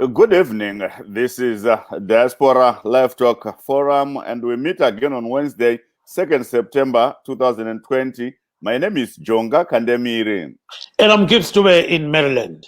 Good evening. This is Diaspora Livetalk Forum, and we meet again on Wednesday, 2nd September 2020. My name is Jonga Kandemiri. And I'm Gibbs Tube in Maryland.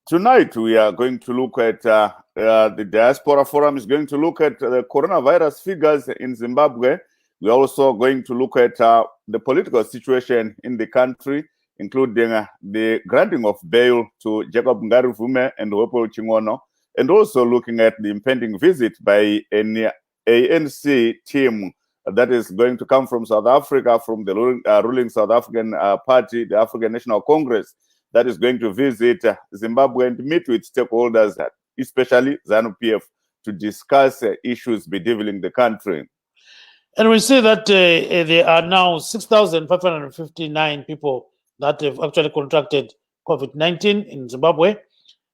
Tonight, we are going to look at the Diaspora Forum is going to look at the coronavirus figures in Zimbabwe. We're also going to look at the political situation in the country, including the granting of bail to Jacob Ngaruvume and Wepo Chingono, and also looking at the impending visit by an ANC team that is going to come from South Africa, from the ruling South African party, the African National Congress, that is going to visit Zimbabwe and meet with stakeholders, especially ZANU-PF, to discuss issues bedeviling the country. And we see that there are now 6,559 people that have actually contracted COVID-19 in Zimbabwe.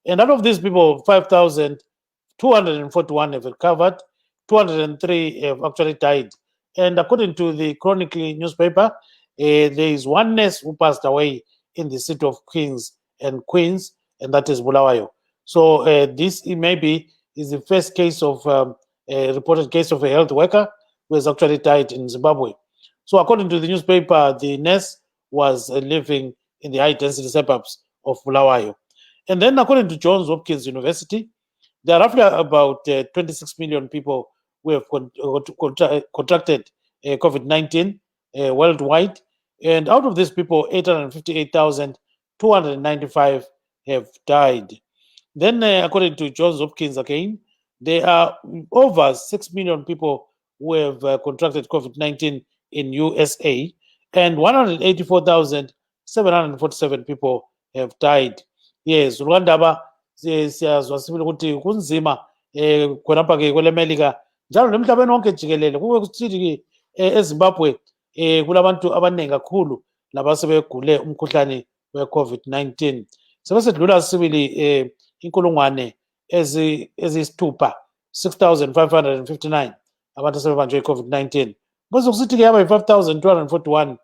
And out of these people, 5,241 have recovered, 203 have actually died. And according to the Chronicle newspaper, there is one nurse who passed away in the city of Kings and Queens, and that is Bulawayo. So this maybe is the first case of a reported case of a health worker who has actually died in Zimbabwe. So according to the newspaper, the nurse was living in the high-density suburbs of Bulawayo. And then according to Johns Hopkins University, there are roughly about 26 million people who have contracted COVID-19 worldwide. And out of these people, 858,295 have died. Then according to Johns Hopkins again, there are over 6 million people who have contracted COVID-19 in USA, and 184,747 people have died. Yes, Rwanda siyazwa sibili ukuthi kunzima khonapha ke kwele America njalo nemhlabeni wonke jikelele kube kusithi eZimbabwe kulabantu abaningi kakhulu labasebegule umkhuhlane we-COVID-19. Sebesedlula sibili inkulungwane ezisithupha 6,559 abantu asebebanjwe i-COVID-19. Bese kusithi ke yaba yi-5,241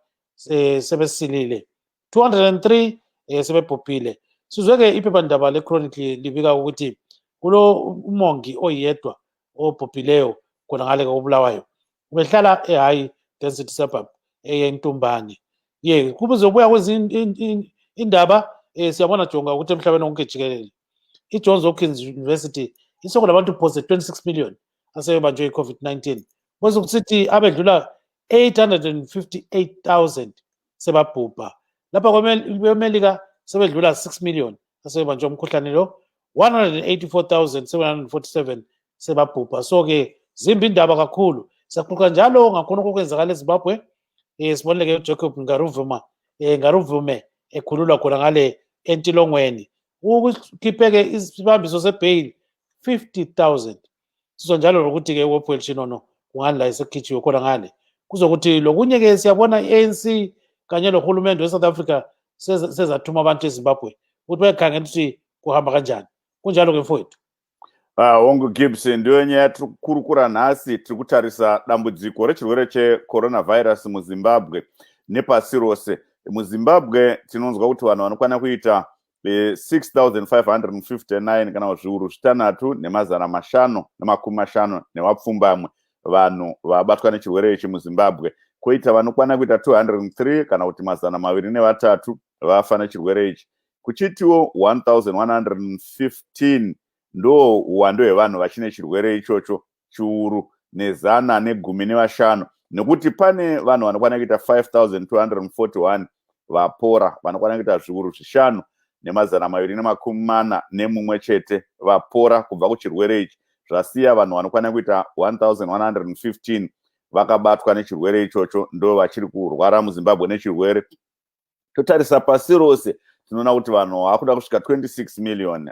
sebesilile, 203 sebebhubhile. Sizwe-ke iphephandaba le-Chronicle libika ukuthi kulo umongi oyedwa obhubhileyo khona ngale koBulawayo ubehlala e-high density suburb eyentumbane. Ye kubuzobuya kwezinye indaba siyabona Jonga ukuthi emhlabeni wonke jikelele i-Johns Hopkins University isoko labantu phose 26 million asebebanjwe i-COVID-19. Bese kusithi abedlula 858,000 sebabhubha. Lapha kweMelika sebedlula 6 million asebebanjwe umkhuhlane lo, 184,747 sebabhubha. So ke zimbi indaba kakhulu. Siyaxoxa njalo ngakhona okwenzakala eZimbabwe. Siboneke uJacob Ngaruvume ekhululwa khona ngale entilongweni. Ukukhipheke isibambiso sebail 50,000. Sizonjalo lokuthi ke uWepo Chingono kungani la isekhitshiwe khona ngale. Kuzokuthi lokunye ke siyabona i-ANC kanye nohulumende weSouth Africa sezathuma abantu eZimbabwe ukuthi bayakhangela ukuthi kuhamba kanjani. Kunjalo ke mfowethu. Wongo Gibson ndiyo nyaya tirikurukura nhasi tiri kutarisa dambudziko rechirwere checoronavirus muZimbabwe nepasi rose. MuZimbabwe tinonzwa kuti vanhu vanokwana kuita 6,559 kana zviuru zvitanhatu nemazana mashanu nemakumi mashanu nevapfumbamwe vanhu vabatwa nechirwere ichi muZimbabwe. Koita vanokwana kuita 203 kana kuti mazana maviri nevatatu vafa nechirwere ichi. Kuchitiwo 1,115 ndo uwando hwevanhu vachine chirwere ichocho chiuru nezana negumi nevashanu, nekuti pane vanhu vanokwana kuita 5,241 vapora, vanokwana kuita zviuru zvishanu nemazana maviri nemakumi mana nemumwe chete vapora kubva kuchirwere ichi. Zvasiya vanhu vanokwana kuita 1,115 vakabatwa nechirwere ichocho ndo vachiri kurwara muZimbabwe nechirwere. Totarisa pasi rose tinoona kuti vanhu vakuda kusvika 26 million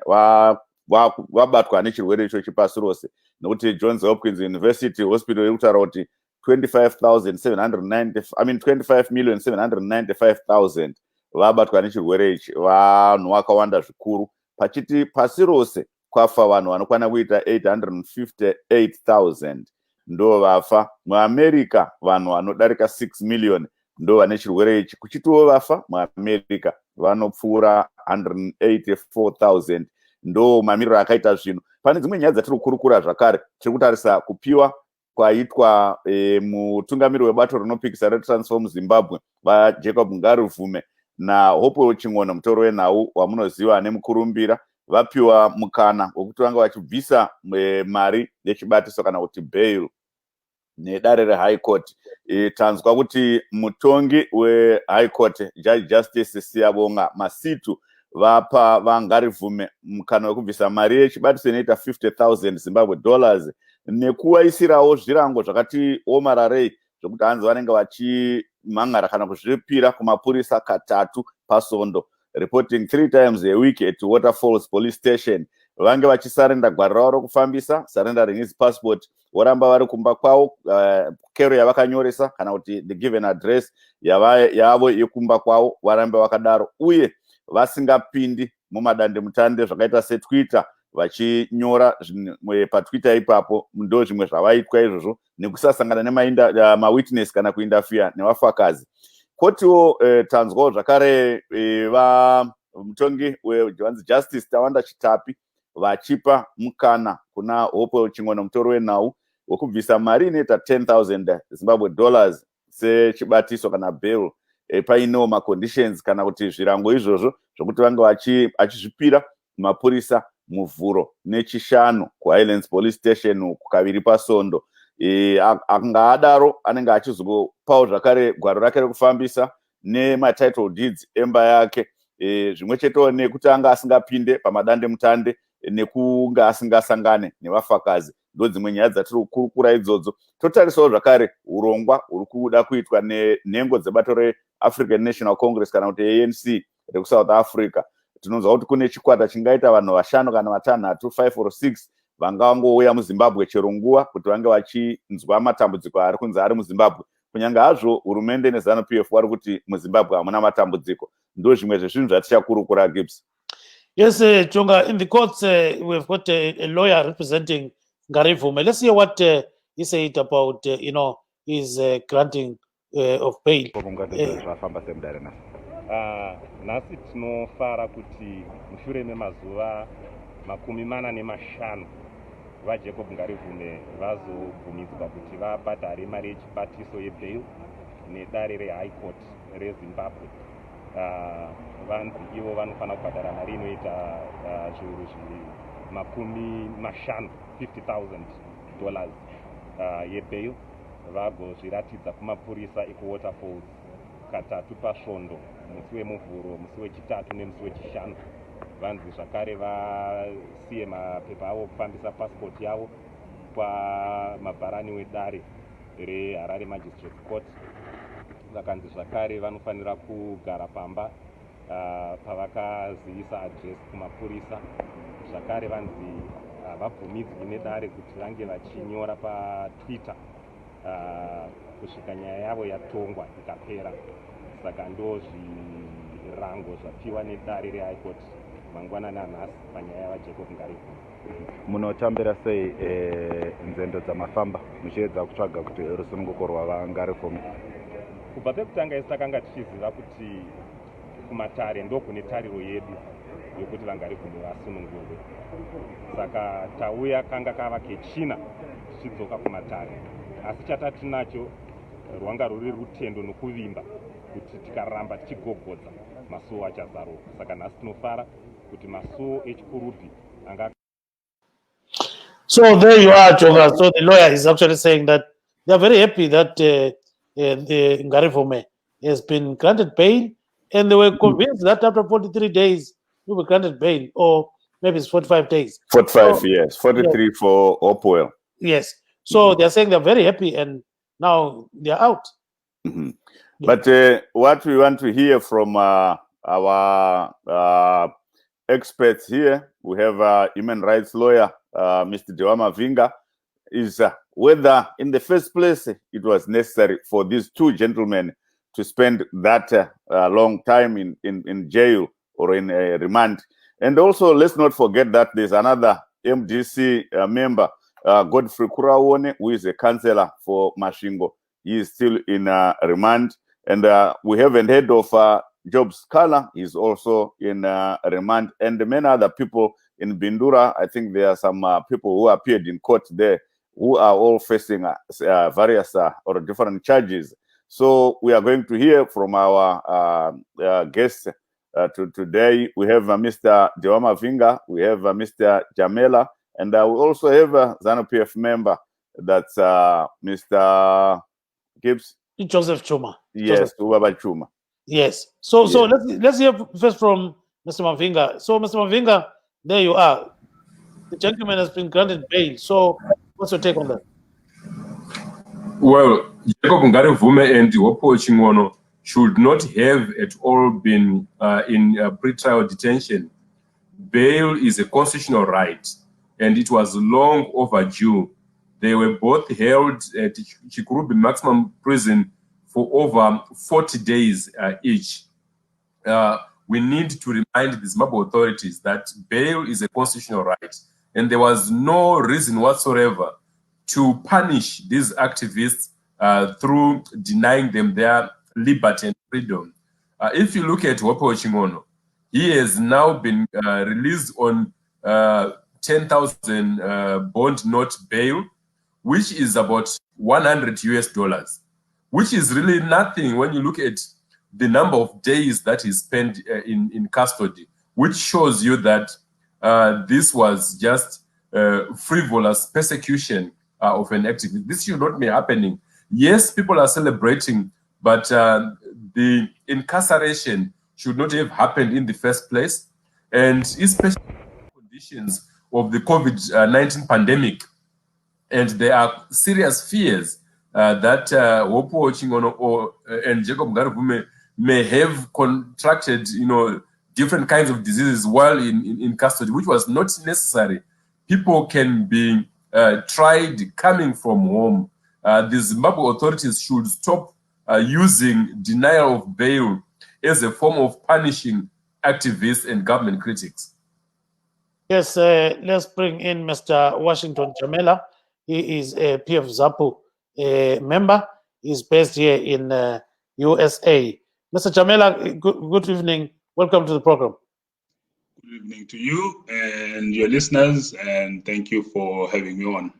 vabatwa nechirwere ichochi pasi rose, nekuti Johns Hopkins University Hospital iri kutaura kuti 25,795,000 vabatwa nechirwere ichi, vanhu vakawanda zvikuru. Pachiti pasi rose kwafa vanhu vanokwana kuita 858,000 ndo vafa. MuAmerica vanhu vanodarika 6 million ndo vane chirwere ichi. Kuchitiwo vafa muAmerica vanopfuura 184,000 ndo mamiriro akaita zvino. Pane dzimwe nyaya dzatiri kukurukura zvakare, tiri kutarisa kupiwa kwaitwa mutungamiri webato rinopikisa reTransform Zimbabwe vaJacob Ngarivume naHope Ching'ono mutoro wenhau wamunoziva nemukurumbira, vapiwa mukana wekuti vanga vachibvisa mari yechibatiso kana kuti bail nedare reHigh Court. Tanzwa kuti mutongi weHigh Court Judge Justice Siyabonga Masitu vapa vaNgarivume mukana wekubvisa mari yechibatiso inoita $50,000 Zimbabwe dollars nekuwaisirawo zvirango zvakati omararei zvokuti hanzi vanenge vachimhangara kana kuzvipira kumapurisa katatu pasondo, reporting 3 times a week at Waterfalls Police Station. Vange vachisarenda gwaro ravo rokufambisa, surrendering his passport, voramba vari kumba kwavo, kero yavakanyoresa kana kuti the given address yavo yekumba kwavo varamba vakadaro, uye vasingapindi mumadande mutande zvakaita seTwitter vachinyora paTwitter ipapo. Ndo zvimwe zvavaitwa izvozvo nekusasangana nemawitness kana kuindafia nevafakazi. Kotiwo tanzwawo zvakare mutongi weJohan's Justice Tawanda Chitapi vachipa mukana kuna Hope Ching'ono mutoro wenhau wekubvisa mari inoita $10,000 Zimbabwe dollars sechibatiso kana bail painewo maconditions kana kuti zvirango izvozvo zvokuti vange vachizvipira mapurisa muvhuro nechishanu kuHighlands Police Station kukaviri pasondo. Anga adaro anenge achizopawo zvakare gwaro rake rekufambisa nematitle deeds emba yake, zvimwe chetewo nekuti anga asingapinde pamadande mutande nekunga asingasangane nevafakazi. Ndo dzimwe nyaya dzatiri kukurukura idzodzo. Totarisawo zvakare urongwa huri kuda kuitwa nenhengo dzebato reAfrican National Congress kana kuti ANC rekuSouth Africa. Tinonzwa kuti kune chikwata chingaita vanhu 5 kana 6, 5 or 6 vangangouya muZimbabwe chero nguva kuti vange vachinzwa matambudziko ari kunzi ari muZimbabwe, kunyange hazvo hurumende neZANU-PF vari kuti muZimbabwe hamuna matambudziko. Ndo zvimwe zvezvinhu zvatichakurukura, Gibbs. Yes, Chonga, in the courts we've got a lawyer representing Ngarivume. Let's hear what he said about his granting of bail. Nhasi tinofara kuti mushure memazuva 45 vaJacob Ngarivume vazobvumidzwa kuti vabhadhare mari yechibatiso yebail nedare reHigh Court reZimbabwe. Vanzi ivo vanofanira kubhadhara mari inoita zviuru $50,000 yebail, vagozviratidza kumapurisa ekuWaterfalls katatu pasvondo, musi wemuvhuro, musi wechitatu nemusi wechishanu. Vanzi zvakare vasiye mapepa avo kufambisa passport yavo pamabharani wedare reHarare Magistrate Court. Vakanzi zvakare vanofanira kugara pamba pavakazivisa address kumapurisa. Zvakare vanzi havabvumidzwi nedare kuti vange vachinyora paTwitter kusvika nyaya yavo yatongwa ikapera. Saka ndo zvirango zvapiwa nedare reHigh Court mangwanani anhasi panyaya yavaJacob Ngarivume. Munotambira sei nzendo dzamafamba muchiedza kutsvaga kuti rusununguko rwavaNgarivume? Kubva pekutanga isi takanga tichiziva kuti kumatare ndo kune tariro yedu yokuti vaNgarivume vasunungurwe. Saka tauya kanga kava kechina tichidzoka kumatare, asi chatatinacho rwanga ruri rutendo nokuvimba kuti tikaramba tichigogodza masuo achazaruka. Saka nhasi tinofara kuti masuo echikurubhi anga. So there you are, Chonga. So the lawyer is actually saying that they are very happy that the Ngarivume has been granted bail, and they were convinced that after 43 days he will be granted bail, or maybe it's 45 days. 45, so, yes. 43 yes. For Hopewell. Yes. So they're saying they're very happy, and now they're out. Mm-hmm. Yeah. But what we want to hear from our experts here, we have a human rights lawyer, Mr. Dewama Vinga, is whether in the first place it was necessary for these two gentlemen to spend that long time in jail or in remand. And also, let's not forget that there's another MDC member, Godfrey Kurawone, who is a councillor for Mashingo. He is still in remand. And we haven't heard of Job Scala. He's also in remand. And many other people in Bindura, I think there are some people who appeared in court there who are all facing various or different charges. So we are going to hear from our guests today. We have Mr. Dewama Vinga, we have Mr. Jamela, and we also have a ZANU-PF member, that's Mr. Gibbs. Joseph Chuma. Yes, Ubaba Chuma. Yes. So let's hear first from Mr. Mavinga. So Mr. Mavinga, there you are. The gentleman has been granted bail. So what's your take on that? Well, Jacob Ngarevume and Hopo Chingono should not have at all been in pretrial detention. Bail is a constitutional right, and it was long overdue. They were both held at Chikurubi maximum prison for over 40 days each. We need to remind the Zimbabwe authorities that bail is a constitutional right, and there was no reason whatsoever to punish these activists through denying them their liberty and freedom. If you look at Hopo Chingono, he has now been released on 10,000 bond note bail, which is about $100, which is really nothing when you look at the number of days that he spent in custody, which shows you that this was just frivolous persecution of an activist. This should not be happening. Yes, people are celebrating, but the incarceration should not have happened in the first place. And especially conditions of the COVID-19 pandemic. And there are serious fears that Hopo Chingono and Jacob Ngarevume may have contracted, different kinds of diseases while in custody, which was not necessary. People can be tried coming from home. The Zimbabwe authorities should stop using denial of bail as a form of punishing activists and government critics. Yes, let's bring in Mr. Washington Jamela. He is a PF ZAPU member. He's based here in USA. Mr. Jamela, good evening. Welcome to the program. Good evening to you and your listeners, and thank you for having me on.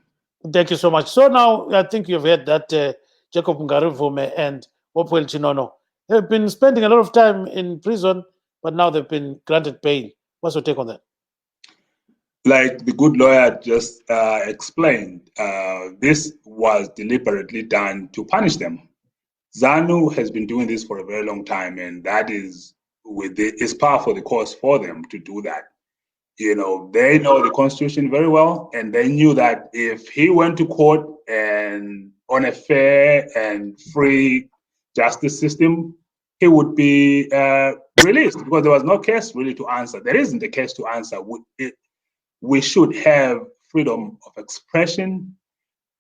Thank you so much. So now I think you've heard that Jacob Ngarevume and Hopo Chingono have been spending a lot of time in prison, but now they've been granted bail. What's your take on that? Like the good lawyer just explained, this was deliberately done to punish them. ZANU has been doing this for a very long time, and that is it's par for the course for them to do that. They know the Constitution very well, and they knew that if he went to court and on a fair and free justice system, he would be released because there was no case really to answer. There isn't a case to answer. We should have freedom of expression,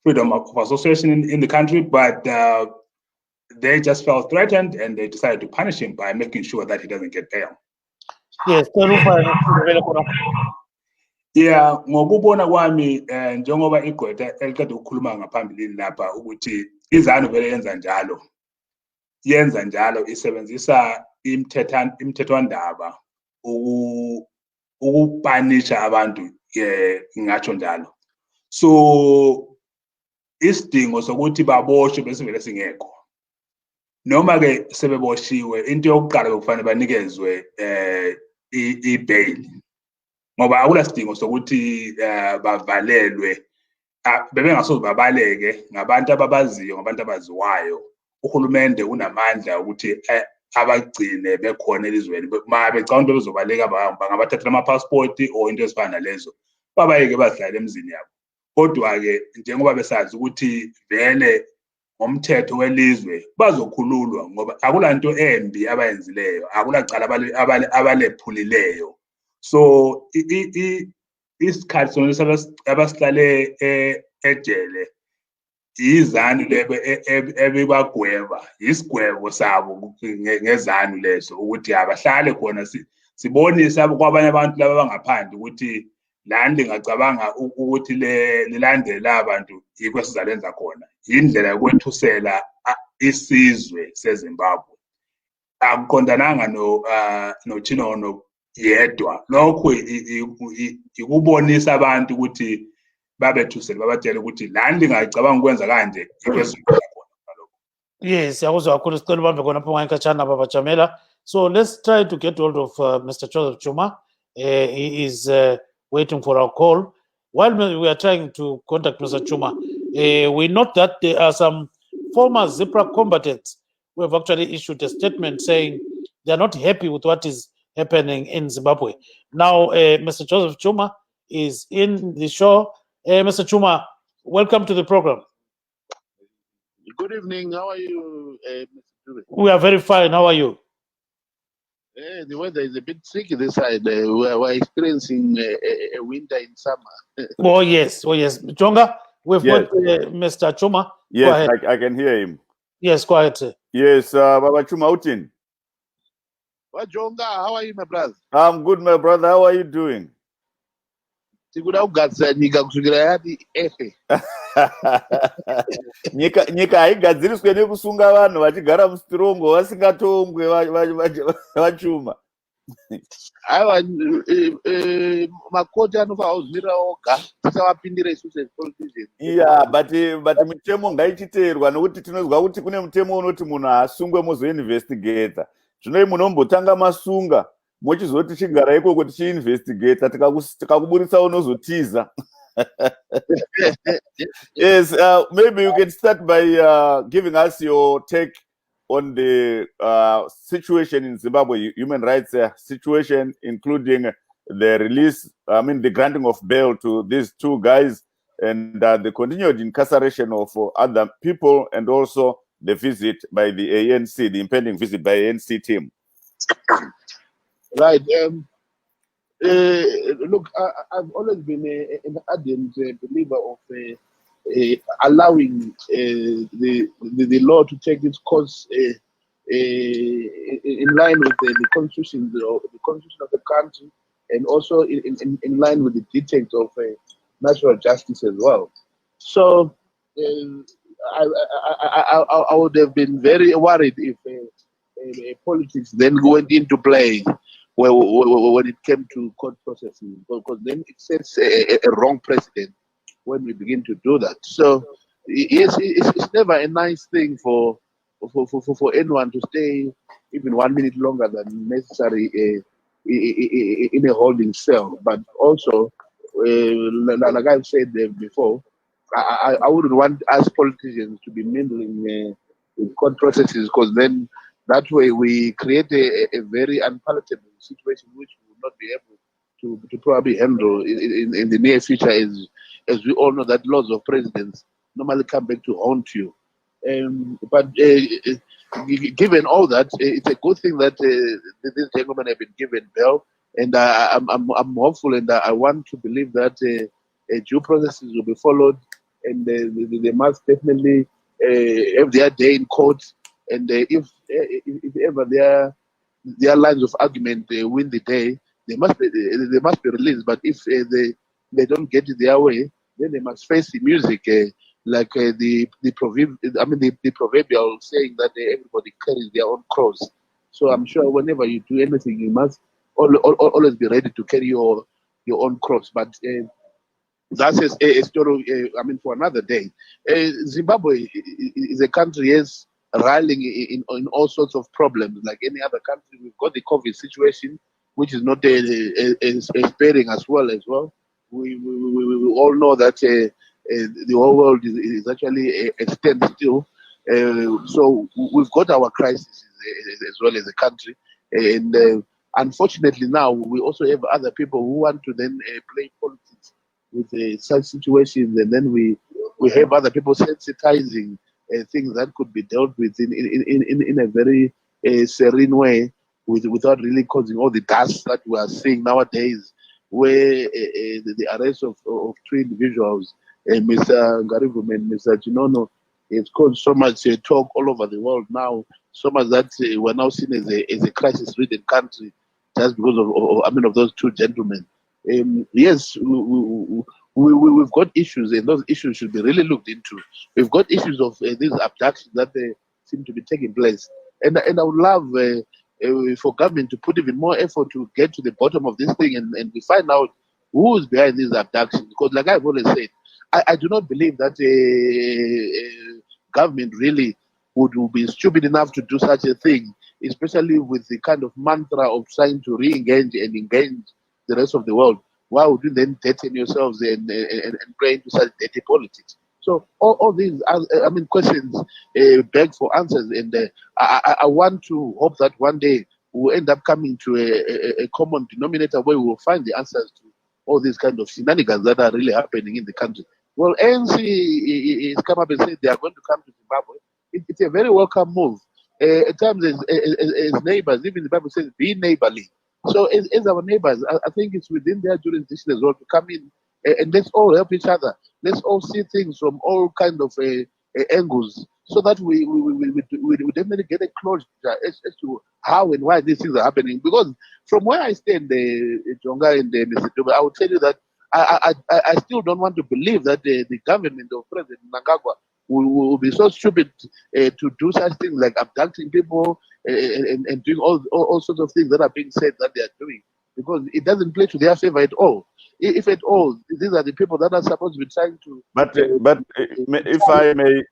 freedom of association in the country, but they just felt threatened and they decided to punish him by making sure that he doesn't get bail. Yes, yeah, ngokubona kwami njengoba igqwetha elikade ukukhuluma ngaphambilini lapha ukuthi iZANU vele yenza njalo isebenzisa imthethwandaba ukupanisha abantu ngingatsho njalo. So isidingo sokuthi baboshwe bese vele singekho. Noma ke sebeboshiwe into yokuqala bekufanele banikezwe i-bail. Ngoba akula sidingo sokuthi bavalelwe bebengasoze babaleke ngabantu ababaziyo ngabantu abaziwayo. Uhulumende unamandla ukuthi abagcine bekhona elizweni ma becabanga bezobaleka bangabathathela ama-passport or into ezifana nalezo babayeke bazihlale emzini yabo. Kodwa ke njengoba besazi ukuthi vele ngomthetho welizwe bazokhululwa ngoba akula nto embi abayenzileyo, akula cala abalephulileyo. So isikhathi sona abasihlale ejele iZANU lebe ebebagweba isigwebo sabo ngeZANU leso ukuthi abahlale khona sibonise kwabanye abantu laba bangaphandle ukuthi lani lingacabanga ukuthi lilandele abantu yikho sizalenza khona. Indlela yokwethusela isizwe seZimbabwe. Akuqondananga no Chingono yedwa lokho ikubonisa abantu ukuthi babethusele babatshele ukuthi la ndingayicabanga ukwenza kanje Yes, yakuzwa kakhulu sicela ubambe khonapho ngayikhatshana babajamela. So let's try to get hold of Mr. Joseph Chuma. He is waiting for our call. While we are trying to contact Mr. Chuma, we note that there are some former ZIPRA combatants who have actually issued a statement saying they are not happy with what is happening in Zimbabwe. Now, Mr. Joseph Chuma is in the show. Mr. Chuma, welcome to the program. Good evening. How are you, Mr. Dube? We are very fine. How are you? The weather is a bit tricky this side. We're experiencing a winter in summer. Oh, yes. Oh, yes. Jonga, we've got Mr. Chuma. Yes, I can hear him. Yes, go ahead, sir. Yes, Baba Chuma Utin. Well, Jonga, how are you, my brother? I'm good, my brother. How are you doing? nyika haigadziriswe nekusunga vanhu vachigara mustirongo vasingatongwe vachuma. Makoti anofanira kuzvira oga tisavapindira isusu as politicians. Yeah, but mitemo ngaichiteerwa nokuti tinozwa kuti kune mutemo unoti munhu asungwe mozoinvestigata. Zvinoi munombotanga masunga mochizoti chigara ikoko tichiinvestigata tikakuburisa unozotiza. Yes, maybe you can start by giving us your take on the situation in Zimbabwe, human rights situation, including the release, the granting of bail to these two guys, and the continued incarceration of other people, and also the visit by the ANC, the impending visit by the ANC team. Right. Look, I've always been an ardent believer of allowing the law to take its course in line with the constitution of the country, and also in line with the dictates of natural justice as well. So I would have been very worried if politics then went into play when it came to court processing, because then it sets a wrong precedent when we begin to do that. So yes, it's never a nice thing for anyone to stay even 1 minute longer than necessary in a holding cell. But also, like I've said before, I wouldn't want us politicians to be meddling with court processes, because then that way we create a very unpalatable situation which we will not be able to probably handle in the near future, as we all know that laws of precedence normally come back to haunt you. But given all that, it's a good thing that these gentlemen have been given bail, and I'm hopeful, and I want to believe that due processes will be followed, and they must definitely have their day in court. And if ever their lines of argument win the day, they must be released. But if they don't get it their way, then they must face the music, like the proverbial saying that everybody carries their own cross. So I'm sure whenever you do anything, you must always be ready to carry your own cross. But that's a story, for another day. Zimbabwe is a country, yes, rallying in all sorts of problems. Like any other country, we've got the COVID situation, which is not sparing as well. We all know that the whole world is actually a standstill. So we've got our crises as well as a country. And unfortunately now, we also have other people who want to then play politics with such situations, and then we have other people sensitizing things that could be dealt with in a very serene way, without really causing all the dust that we are seeing nowadays, where the arrest of two individuals, Mr. Ngarivu and Mr. Chinono, it's caused so much talk all over the world now, so much that we're now seen as a crisis-ridden country just because of those two gentlemen. Yes, we've got issues, and those issues should be really looked into. We've got issues of these abductions that seem to be taking place, and I would love for government to put even more effort to get to the bottom of this thing and we find out who is behind these abductions. Because like I've always said, I do not believe that government really would be stupid enough to do such a thing, especially with the kind of mantra of trying to re-engage and engage the rest of the world. Why would you then detain yourselves and play into such dirty politics? So all these, questions beg for answers, and I want to hope that one day we'll end up coming to a common denominator where we will find the answers to all these kind of shenanigans that are really happening in the country. Well, ANC has come up and said they are going to come to Zimbabwe. It's a very welcome move. At times, as neighbors, even the Bible says, be neighborly. So as our neighbors, I think it's within their jurisdiction as well to come in and let's all help each other. Let's all see things from all kind of angles, so that we definitely get a closure as to how and why these things are happening. Because from where I stand, Jonga and Mr. Dube, I will tell you that I still don't want to believe that the government of President Mnangagwa will be so stupid to do such things like abducting people and doing all sorts of things that are being said that they are doing, because it doesn't play to their favor at all. If at all, these are the people that are supposed to be trying to. But if I may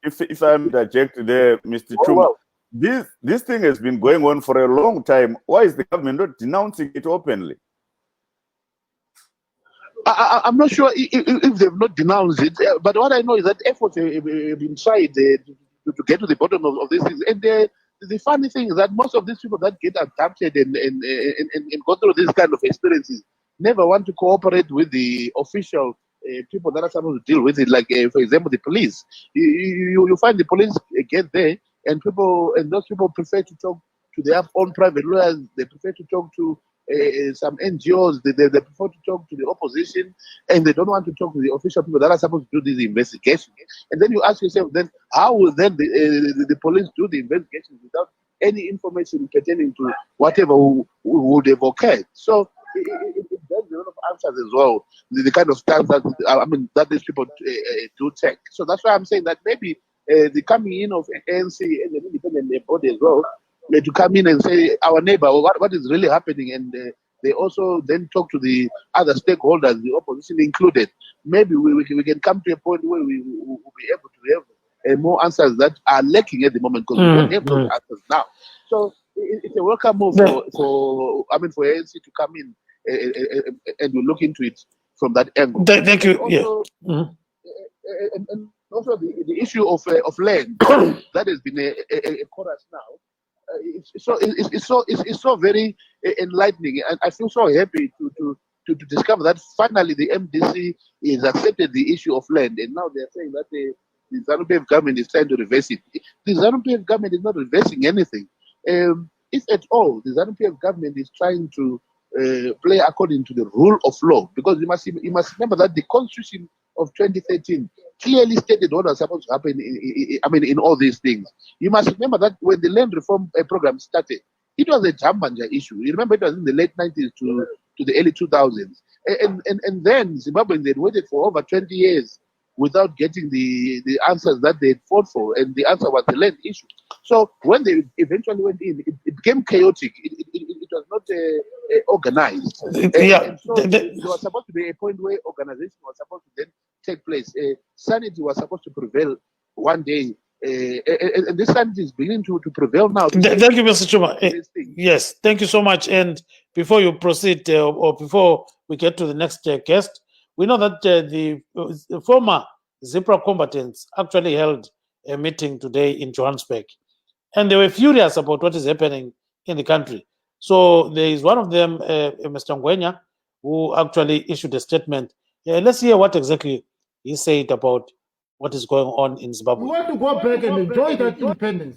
interject there, Mr. Chuma, well, this thing has been going on for a long time. Why is the government not denouncing it openly? I'm not sure if they've not denounced it, but what I know is that efforts have been tried to get to the bottom of these things. And the funny thing is that most of these people that get abducted and go through these kind of experiences never want to cooperate with the official people that are supposed to deal with it. Like, for example, the police. You find the police get there, and those people prefer to talk to their own private lawyers. They prefer to talk to some NGOs. They prefer to talk to the opposition, and they don't want to talk to the official people that are supposed to do this investigation. And then you ask yourself, then how will then the police do the investigation without any information pertaining to whatever would have occurred? So it does a lot of answers as well. The kind of stance that these people do take. So that's why I'm saying that maybe the coming in of ANC and an independent body as well, to come in and say, our neighbor, what is really happening, and they also then talk to the other stakeholders, the opposition included. Maybe we can come to a point where we will be able to have more answers that are lacking at the moment, because we don't have those answers now. So it's a welcome move for ANC to come in and we look into it from that angle. Thank you. Also, and also the issue of land that has been a chorus now. It's so very enlightening, and I feel so happy to discover that finally the MDC has accepted the issue of land, and now they're saying that the ZANU-PF government is trying to reverse it. The ZANU-PF government is not reversing anything. If at all, the ZANU-PF government is trying to play according to the rule of law, because you must remember that the Constitution of 2013 clearly stated what was supposed to happen in all these things. You must remember that when the land reform program started, it was a jambanja issue. You remember it was in the late 90s to the early 2000s. And then Zimbabweans had waited for over 20 years without getting the answers that they had fought for, and the answer was the land issue. So when they eventually went in, it became chaotic. It was not organized. So there was supposed to be a point where organization was supposed to then take place. Sanity was supposed to prevail one day, and this sanity is beginning to prevail now. Thank you, Mr. Chuma. Yes, thank you so much. And before you proceed, or before we get to the next guest, we know that the former ZIPRA combatants actually held a meeting today in Johannesburg, and they were furious about what is happening in the country. So there is one of them, Mr. Ngwenya, who actually issued a statement. Let's hear what exactly he said about what is going on in Zimbabwe. We want to go back and enjoy that independence.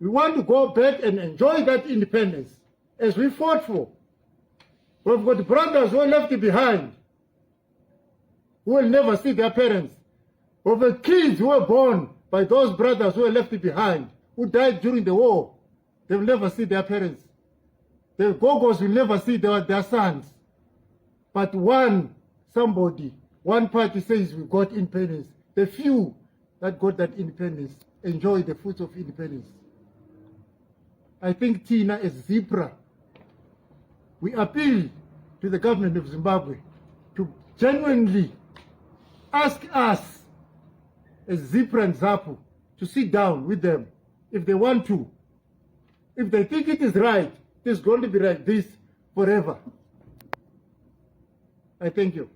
We want to go back and enjoy that independence as we fought for. We've got brothers who are left behind, who will never see their parents. We've got kids who were born by those brothers who were left behind, who died during the war. They will never see their parents. The Gogos will never see their sons. But one party says we got independence. The few that got that independence enjoy the fruits of independence. I think Tina as Zipra, we appeal to the government of Zimbabwe to genuinely ask us as Zipra and Zapu to sit down with them if they want to. If they think it is right, it is going to be like this forever. I thank you.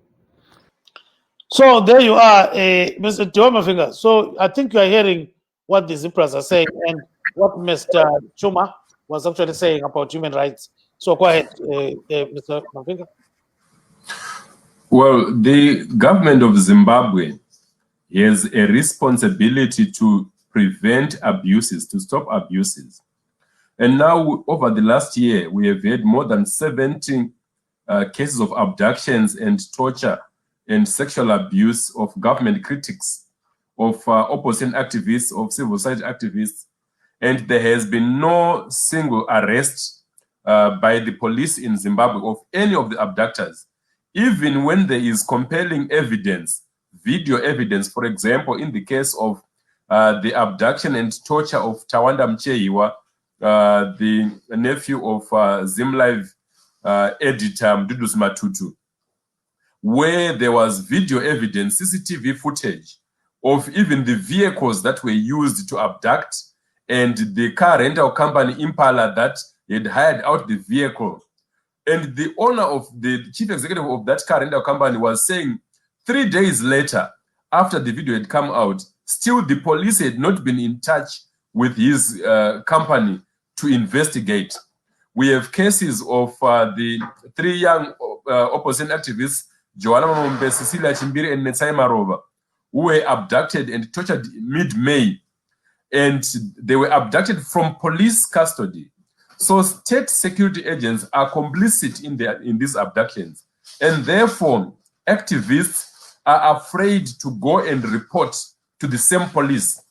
So there you are, Mr. Jomafinger. So I think you are hearing what the Zipras are saying and what Mr. Chuma was actually saying about human rights. So go ahead, Mr. Mafinger. Well, the government of Zimbabwe has a responsibility to prevent abuses, to stop abuses. And now, over the last year, we have had more than 70 cases of abductions and torture and sexual abuse of government critics, of opposition activists, of civil society activists. And there has been no single arrest by the police in Zimbabwe of any of the abductors, even when there is compelling evidence, video evidence. For example, in the case of the abduction and torture of Tawanda Mchehiwa, the nephew of ZimLive editor Mdudus Matutu, where there was video evidence, CCTV footage of even the vehicles that were used to abduct and the car rental company Impala that had hired out the vehicle. And the owner of the chief executive of that car rental company was saying 3 days later, after the video had come out, still the police had not been in touch with his company to investigate. We have cases of the 3 young opposition activists, Joanna Mombe, Cecilia Chimbiri, and Netsai Marova, who were abducted and tortured mid-May. And they were abducted from police custody. So state security agents are complicit in these abductions. And therefore, activists are afraid to go and report to the same police.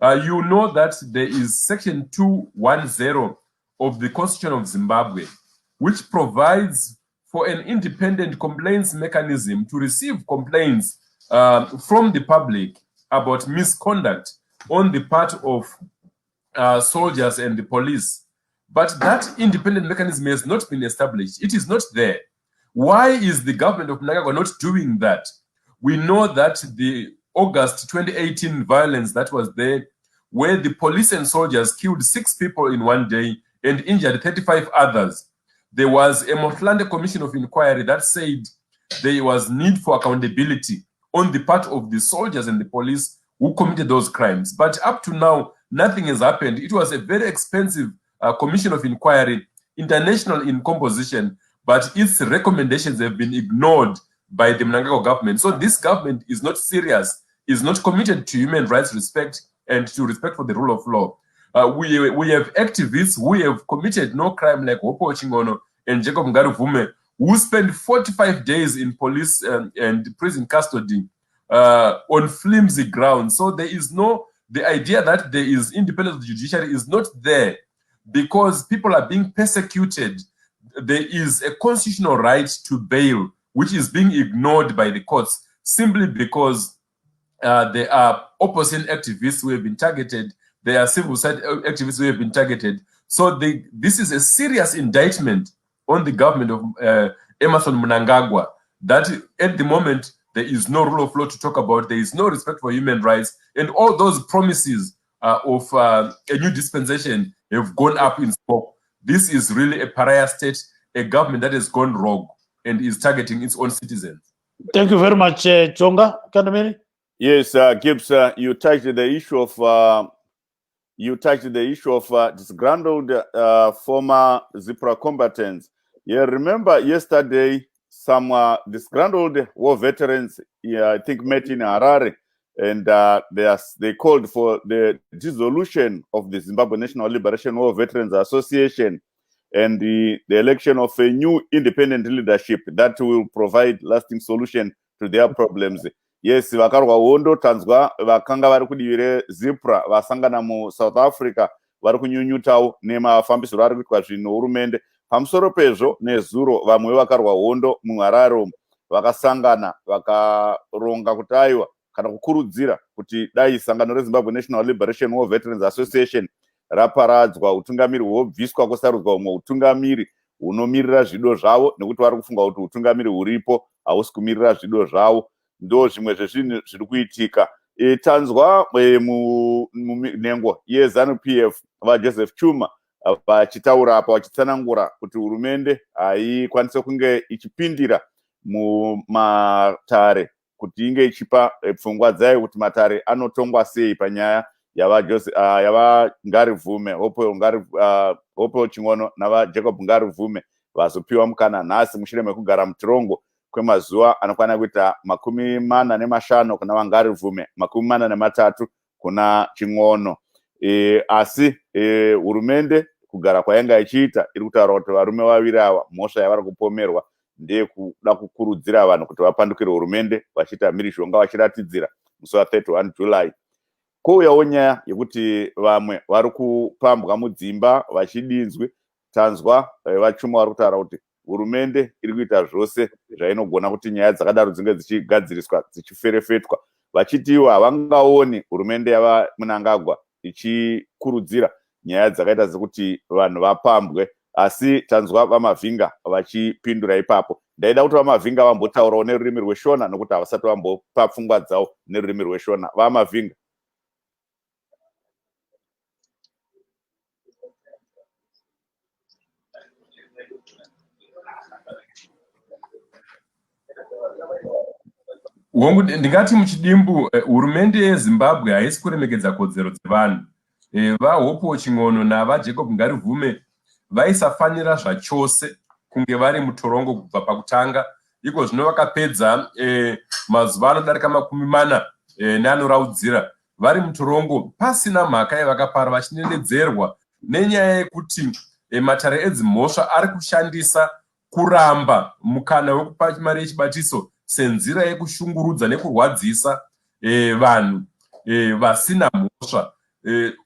You know that there is Section 210 of the Constitution of Zimbabwe, which provides for an independent complaints mechanism to receive complaints from the public about misconduct on the part of soldiers and the police. But that independent mechanism has not been established. It is not there. Why is the government of Mnangagwa not doing that? We know that the August 2018 violence that was there, where the police and soldiers killed 6 people in one day and injured 35 others. There was a Motlande Commission of Inquiry that said there was need for accountability on the part of the soldiers and the police who committed those crimes. But up to now, nothing has happened. It was a very expensive commission of inquiry, international in composition, but its recommendations have been ignored by the Mnangagwa government. So this government is not serious, is not committed to human rights respect and to respect for the rule of law. We have activists who have committed no crime like Wopo Chingono and Jacob Ngaruvume, who spent 45 days in police and prison custody on flimsy grounds. So there is the idea that there is independence of the judiciary is not there because people are being persecuted. There is a constitutional right to bail, which is being ignored by the courts simply because there are opposition activists who have been targeted. There are civil society activists who have been targeted. So this is a serious indictment on the government of Emmerson Mnangagwa, that at the moment there is no rule of law to talk about, there is no respect for human rights, and all those promises of a new dispensation have gone up in smoke. This is really a pariah state, a government that has gone rogue and is targeting its own citizens. Thank you very much, Chonga. Kanamiri? Yes, Gibbs, you touched the issue of disgruntled former Zipra combatants. Yeah, remember yesterday some disgruntled war veterans, I think, met in Harare, and they called for the dissolution of the Zimbabwe National Liberation War Veterans Association and the election of a new independent leadership that will provide lasting solution to their problems. Yes, vakarwa hondo tanzwa vakanga vari kudivire Zipra vasangana mu South Africa vari kunyunyutawo nemafambisiro ari kuitwa zvinhu hurumende. Pamusoro pezvo nezuro vamwe vakarwa hondo muHarare vakasangana vakaronga kuti aiwa kana kukurudzira kuti dai sangano reZimbabwe National Liberation War Veterans Association raparadzwa, utungamiri hwobviswa kusarudzwa umwe utungamiri unomirira zvido zvavo, nekuti vari kufunga kuti utungamiri huripo hausi kumirira zvido zvavo. Ndo zvimwe zvezvinhu zviri kuitika. Tanzwa munhengo yeZANU-PF vaJoseph Chuma vachitaura apa, vachitsanangura kuti hurumende haikwanise kunge ichipindira mumatare kuti inge ichipa pfungwa dzayo kuti matare anotongwa sei panyaya yavaNgarivhume, Hope Ching'ono navaJacob Ngarivhume vazopiwa mukana nhasi mushure mekugara mutorongo kwemazuva anokwana kuita 45 kuna vaNgarivhume, 43 kuna Ching'ono. Asi hurumende kugara kwayanga ichiita iri kutaura kuti varume vaviri ava mhosva yavari kupomerwa ndeye kuda kukurudzira vanhu kuti vapandukire hurumende vachiita mhirizhonga vachiratidzira musi wa31 July. Kouyawo nyaya yekuti vamwe vari kupambwa mudzimba vachidinzwi. Tanzwa vaChuma vari kutaura kuti hurumende iri kuita zvose zvainogona kuti nyaya dzakadaro dzinge dzichigadziriswa dzichiferefetwa, vachiti ivo havangaoni hurumende yava Mnangagwa ichikurudzira nyaya dzakaita sekuti vanhu vapambwe. Asi tanzwa vaMavhinga vachipindura ipapo. Ndaida kuti vaMavhinga vambotaurawo nerurimi rweshona nokuti havasati vambopa pfungwa dzavo nerurimi rweshona. VaMavhinga. Wangu ndingati muchidimbu hurumende yeZimbabwe haisi kuremekedza kodzero dzevanhu. VaHope Ching'ono navaJacob Ngarivhume vaisafanira zvachose kunge vari mutorongo kubva pakutanga. Iko zvino vakapedza mazuva anodarika 40 neanoraudzira vari mutorongo pasina mhaka yavakapara, vachinenedzerwa nenyaya yekuti matare edzimhosva ari kushandisa kuramba mukana wekupa mari yechibatiso senzira yekushungurudza nekurwadzisa vanhu vasina mhosva.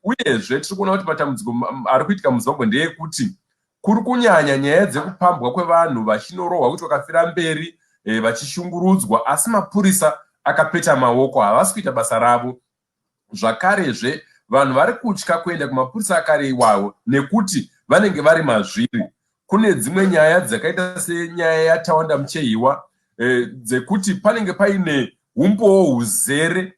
Uyezve tiri kuona kuti matambudziko ari kuitika muZimbabwe ndeyekuti kuri kunyanya nyaya dzekupambwa kwevanhu vachinorohwa kuti vakafira mberi vachishungurudzwa, asi mapurisa akapeta maoko, havasi kuita basa ravo. Zvakarezve vanhu vari kutya kuenda kumapurisa akare iwawo nekuti vanenge vari mazviri. Kune dzimwe nyaya dzakaita senyaya yaTawanda Muchehiwa dzekuti panenge paine umbowo huzere,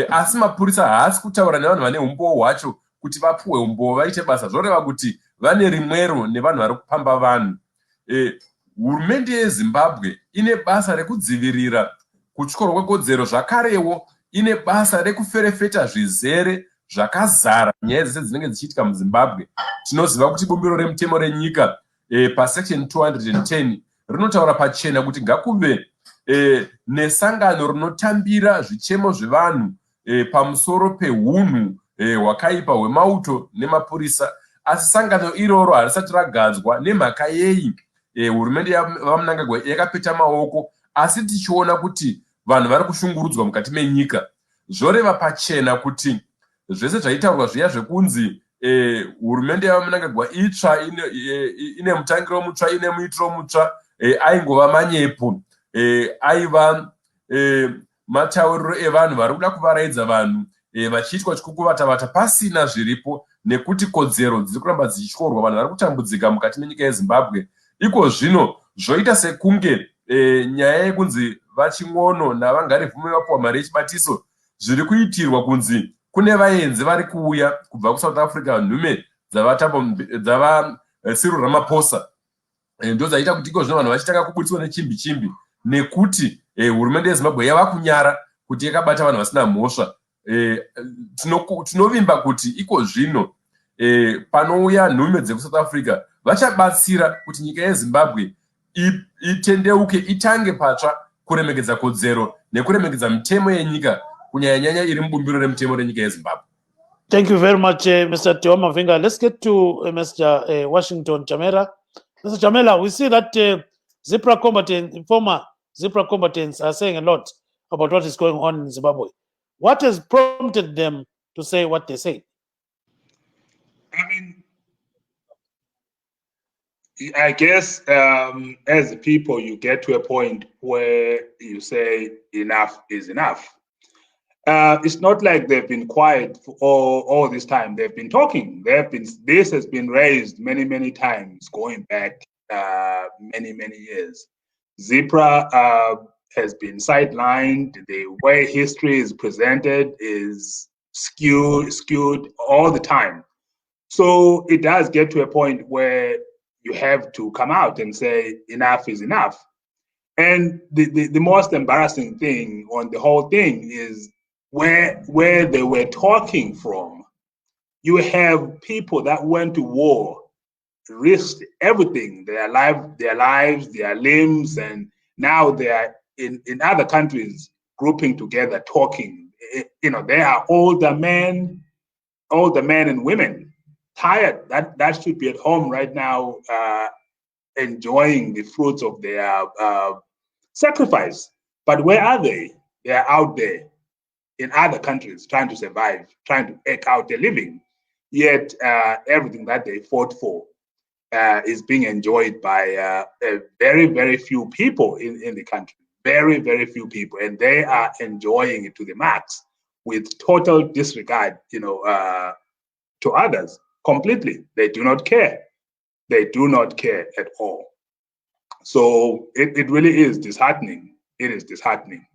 asi mapurisa haasi kutaura nevanhu vane umbowo hwacho kuti vapuwe umbowo vaite basa, zvoreva kuti vane rimwero nevanhu vari kupamba vanhu. Hurumende yeZimbabwe ine basa rekudzivirira kutyorwa kwekodzero, zvakarewo ine basa rekuferefeta zvizere zvakazara nyaya dzese dzinenge dzichiitika muZimbabwe. Tinoziva kuti bumbiro remutemo renyika pasection 210 rinotaura pachena kuti ngakuve nesangano rinotambira zvichemo zvevanhu pamusoro peunhu hwakaipa hwemauto nemapurisa. Asi sangano iroro harisati ragadzwa. Nemhaka yei hurumende yavaMnangagwa yakapeta maoko, asi tichiona kuti vanhu vari kushungurudzwa mukati menyika. Zvoreva pachena kuti zvese zvaitaurwa zviya zvekunzi hurumende yavaMnangagwa itsva, ine mutangiro mutsva, ine muitiro mutsva, aingova manyepo, aiva matauriro evanhu vari kuda kuvaraidza vanhu vachiitwa chikukuvata-vata pasina zviripo, nekuti kodzero dziri kuramba dzichityorwa, vanhu vari kutambudzika mukati menyika yeZimbabwe. Iko zvino zvoita sekunge nyaya yekunzi vaChing'ono navaNgarivhume vapuwa mari yechibatiso zviri kuitirwa kunzi kune vaenzi vari kuuya kubva kuSouth Africa, nhume dzava Cyril Ramaphosa. Ndo dzaita kuti iko zvino vanhu vachitanga kubudiswa nechimbi-chimbi, nekuti hurumende yeZimbabwe yava kunyara kuti yakabata vanhu vasina mhosva. Tinovimba kuti iko zvino panouya nhume dzekuSouth Africa vachabatsira kuti nyika yeZimbabwe itendeuke, itange patsva kuremekedza kodzero nekuremekedza mitemo yenyika, kunyanya-nyanya iri mubumbiro remutemo renyika yeZimbabwe. Thank you very much, Mr. Tiwa Mavinga. Let's get to Mr. Washington Chamera. Mr. Chamera, we see that Zipra combatants, former Zipra combatants are saying a lot about what is going on in Zimbabwe. What has prompted them to say what they say? I mean, I guess as people, you get to a point where you say enough is enough. It's not like they've been quiet for all this time. They've been talking. This has been raised many times, going back many years. ZEPRA has been sidelined. The way history is presented is skewed all the time. So it does get to a point where you have to come out and say enough is enough. And the most embarrassing thing on the whole thing is where they were talking from. You have people that went to war, risked everything, their lives, their limbs, and now they are in other countries grouping together, talking. You know, they are older men and women, tired. That should be at home right now, enjoying the fruits of their sacrifice. But where are they? They are out there in other countries trying to survive, trying to eke out a living. Yet everything that they fought for is being enjoyed by very few people in the country. Very few people, and they are enjoying it to the max with total disregard, to others completely. They do not care. They do not care at all. So it really is disheartening. It is disheartening.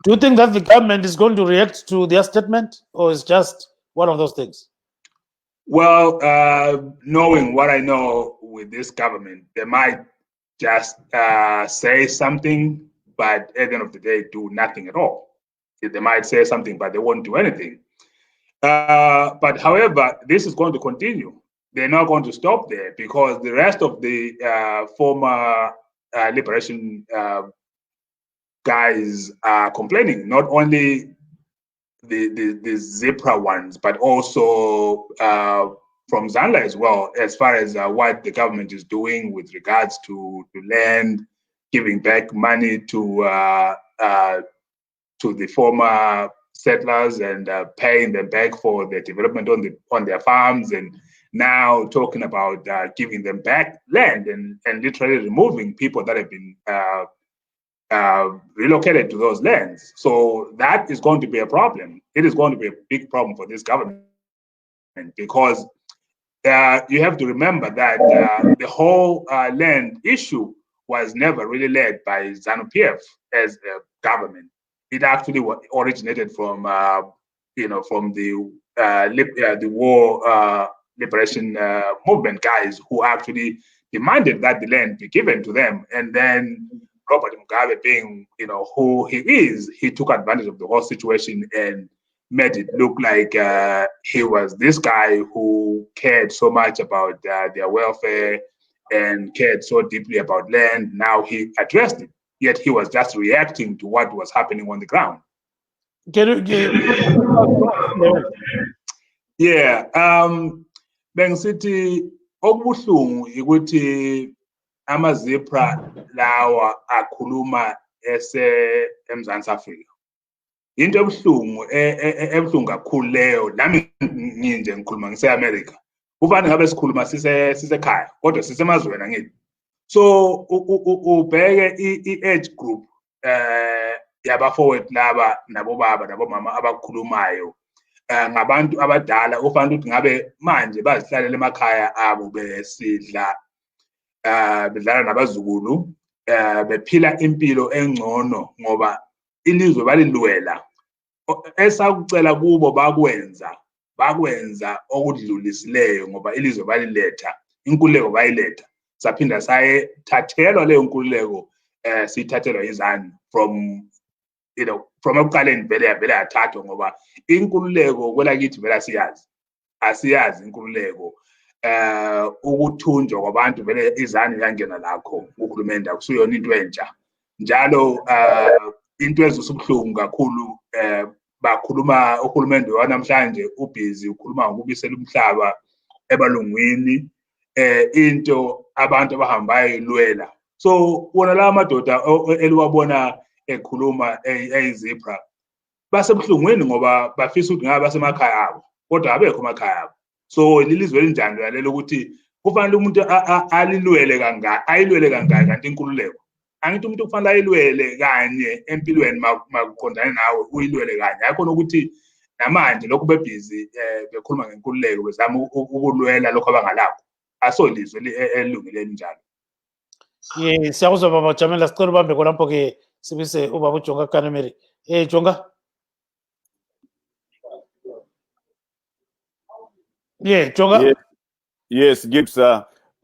Do you think that the government is going to react to their statement, or is just one of those things? Well, knowing what I know with this government, they might just say something, but at the end of the day, do nothing at all. They might say something, but they won't do anything. But however, this is going to continue. They're not going to stop there, because the rest of the former liberation guys are complaining, not only the ZEPRA ones, but also from ZANLA as well, as far as what the government is doing with regards to land, giving back money to the former settlers and paying them back for their development on their farms, and now talking about giving them back land and literally removing people that have been relocated to those lands. So that is going to be a problem. It is going to be a big problem for this government, because you have to remember that the whole land issue was never really led by ZANU-PF as a government. It actually originated from from the war liberation movement guys, who actually demanded that the land be given to them. And then Robert Mugabe, being who he is, he took advantage of the whole situation and made it look like he was this guy who cared so much about their welfare and cared so deeply about land. Now he addressed it, yet he was just reacting to what was happening on the ground. Yeah, bengisithi okubuhlungu ukuthi ama-ZEPRA lawa akhuluma eMzantsi Afrika. Into ebuhlungu kakhulu leyo, nami nginje ngikhuluma ngise-America. Kufanele ngabe sikhuluma sisekhaya, kodwa sisemazweni angithi. So ubheke i-age group yabafowethu laba nabobaba nabomama abakhulumayo, ngabantu abadala ofanele ukuthi ngabe manje bazihlalela emakhaya abo besidla, bedlala nabazukulu, bephila impilo engcono ngoba ilizwe balilwela. Esakucela kubo bakwenza okudlulisileyo ngoba ilizwe baliletha, inkululeko bayiletha. Saphinda sayethathelwa leyo nkululeko, siyithathelwa izanu from ekuqaleni vele yathathwa, ngoba inkululeko kwelakithi vele asiyazi inkululeko. Ukuthunjwa kwabantu vele izanu yangena lakho uhulumende, akusiyona into entsha. Njalo into ezusubuhlungu kakhulu, bakhuluma uhulumende wanamhlanje ubhizi ukhuluma ngokubisela umhlaba ebalungwini, into abantu abahambayo ilwela. So wona la madoda eliwabona ekhuluma eZEPRA basebuhlungwini ngoba bafisa ukuthi ngabe basemakhaya abo, kodwa abekho emakhaya abo. So lilizwe elinjani lelo ukuthi kufanele umuntu ayilwele kangaka kanti inkululeko angithi umuntu kufanele ayilwele kanye empilweni makuqondane nawe uyilwele kanye akhona ukuthi namanje lokhu bebhizi bekhuluma ngenkululeko bezama ukulwela lokho abangalakho asolizwe elungileni njalo. Siyakuzwa baba Jamela, sicela ubambe khonapho ke sibise ubaba uJonga Kanemeri. Jonga. Jonga. Yes, Gibbs.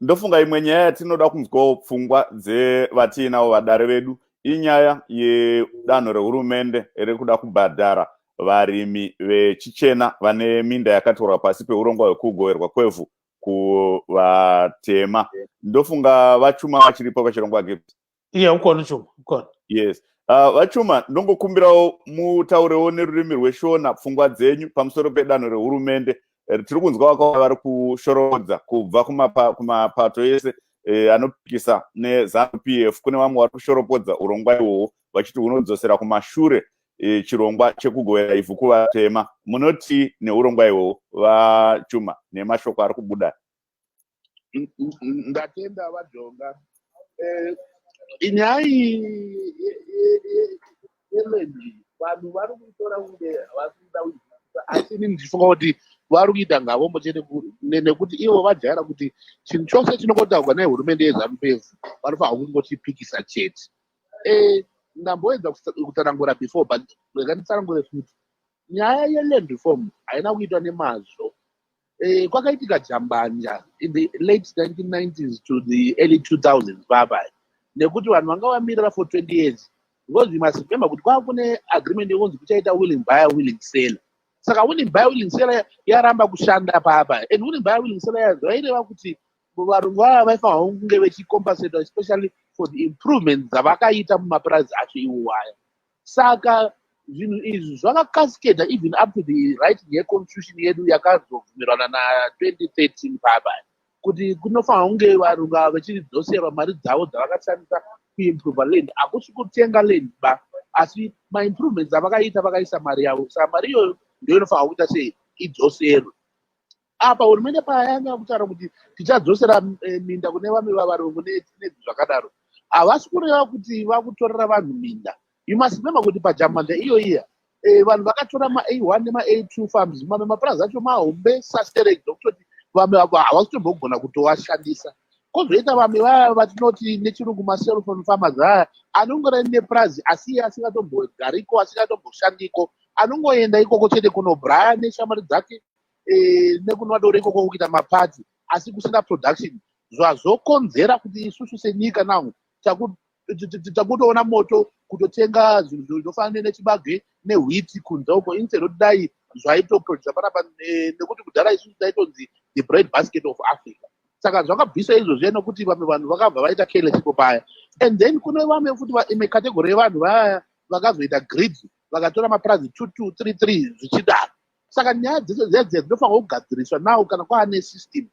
Ndofunga imwe nyaya tinoda kunzwa pfungwa dzevatinawo vadare vedu inyaya yedanho rehurumende rekuda kubhadhara varimi vechichena vane minda yakatorwa pasi peurongwa hwekugoverwa kwevhu kuvatema. Ndofunga vachuma vachiripo pachirongwa Gibbs. Ukona chuma, ukona. Yes. Vachuma ndongokumbirawo mutaurewo nerurimi rweshona pfungwa dzenyu pamusoro pedanho rehurumende. Tiri kunzwa vakawa vari kushorodza kubva kumapato ese anopikisa neZANU-PF. Kune vamwe vari kushoropodza urongwa ihwohwo vachiti hunodzosera kumashure chirongwa chekugovera ivhu kuvatema. Munoti neurongwa ihwohwo vachuma nemashoko ari kubuda? Ndatenda vaJonga. Inyaya yelendi vanhu vari kutora kunge vasina asi ndifunga kuti vari kuita ngavombo chete nekuti ivo vajaira kuti chinhu chose chinokotaurwa nehurumende yeZANU-PF vanofanira kungochipikisa chete. Ndamboedza kutsanangura before but ndikanditsanangure futi. Nyaya yeland reform haina kuitwa nemazvo. Kwakaitika jambanja in the late 1990s to the early 2000s baba nekuti vanhu vanga vamirira for 20 years because you must remember kuti kwakune agreement yekunzi kuchaita willing buyer willing seller. Saka willing buyer willing seller yaramba kushanda papa and willing buyer willing seller zvaireva kuti varungu vaya vaifanira kunge vechicompensate especially for the improvements dzavakaita mumapurazi acho iwaya. Saka zvinhu izvi zvakakaskeda even up to the writing yeconstitution yedu yakazobvumirana na2013 papa kuti kunofanira kunge varungu ava vechidzoserwa mari dzavo dzavakashandisa kuimprova land. Hakusi kutenga land ba asi maimprovements avakaita vakaisa mari yavo. Saka mari iyoyo ndio inofanira kuita sei idzoserwe. Apa hurumende payanga kutaura kuti tichadzosera minda kune vamwe vavarungu nezvakadaro havasi kureva kuti vakutorera vanhu minda. You must remember kuti pajamanda iyo iya vanhu vakatora ma-A1 nema-A2 farms mamwe mapurazi acho mahombe susterek dokutoti vamwe havasi tombogona kutowashandisa. Kozoita vamwe vaya vatinoti nechirungu ma-cellphone farmers aya anongora nepurazi asi asingatombogariko asingatomboshandiko anongoenda ikoko chete kunobhuraya neshamwari dzake nekunovatora ikoko kuita mapati asi kusina production zvazokonzera kuti isusu senyika nawo takutoona moto kutotenga zvinhu zvinofanana nechibage nehwiti kunze uko instead of dai zvaitoproduce panapa nekuti kudhara isusu taitonzi the bread basket of Africa. Saka zvakabvisa izvozvo nekuti vamwe vanhu vakabva vaita careless ipo paya and then kune vamwe futi imwe category yevanhu vaya vakazoita grid vakatora mapurazi 2233 zvichidaro. Saka nyaya dzese dzedze dzinofanira kugadziriswa nawo kana kwaane system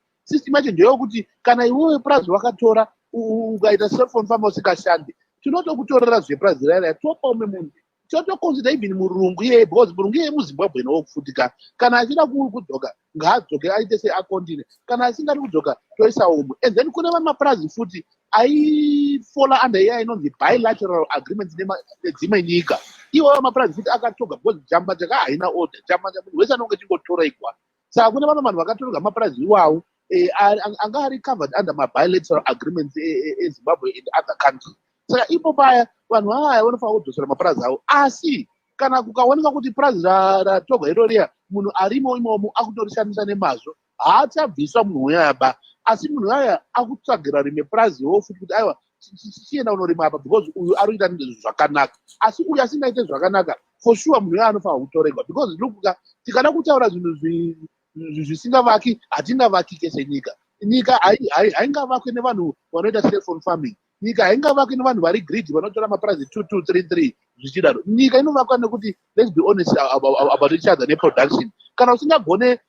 yacho ndeyokuti kana iwewe purazi wakatora ukaita cellphone farm usikashandi tinotokutorera zvepurazi raya topa umwe munhu totoconsider even murungu iye because murungu iye muZimbabwe nowokufutika kana achida kudzoka ngaadzoke aite seakondine kana asingadi kudzoka toisa umwe and then kune vamapurazi futi aifola under iya inonzi bilateral agreements nedzimwe nyika. Iwo vamapurazi futi akatoga because jamba chaka haina order jamba munhu wese anonge chingotora ikwa. Saka kune vamwe vanhu vakatorwa mapurazi iwawo anga ari covered under ma-bilateral agreements eZimbabwe and other countries. Saka ipo paya vanhu aya vanofanira kudzosera mapurazi avo asi kana kukaoneka kuti purazi ratogwa iroriya munhu arimo imomo akutorishandisa nemazvo haachabviswa munhu uyaba asi munhu aya akutsvagira rimwe purazi wo futi kuti aiwa chienda unorima apa because uyu arikuita zvakanaka asi uyu asingaite zvakanaka for sure munhu uya anofanira kutorerwa because look tikada kutaura zvinhu zvisingavaki hatingavakike senyika. Nyika haingavakwe nevanhu vanoita cellphone farming. Nyika haingavakwe nevanhu vari grid vanotora mapurazi 2233 zvichidaro. Nyika inovakwa nekuti let's be honest about each other neproduction. Kana usingagone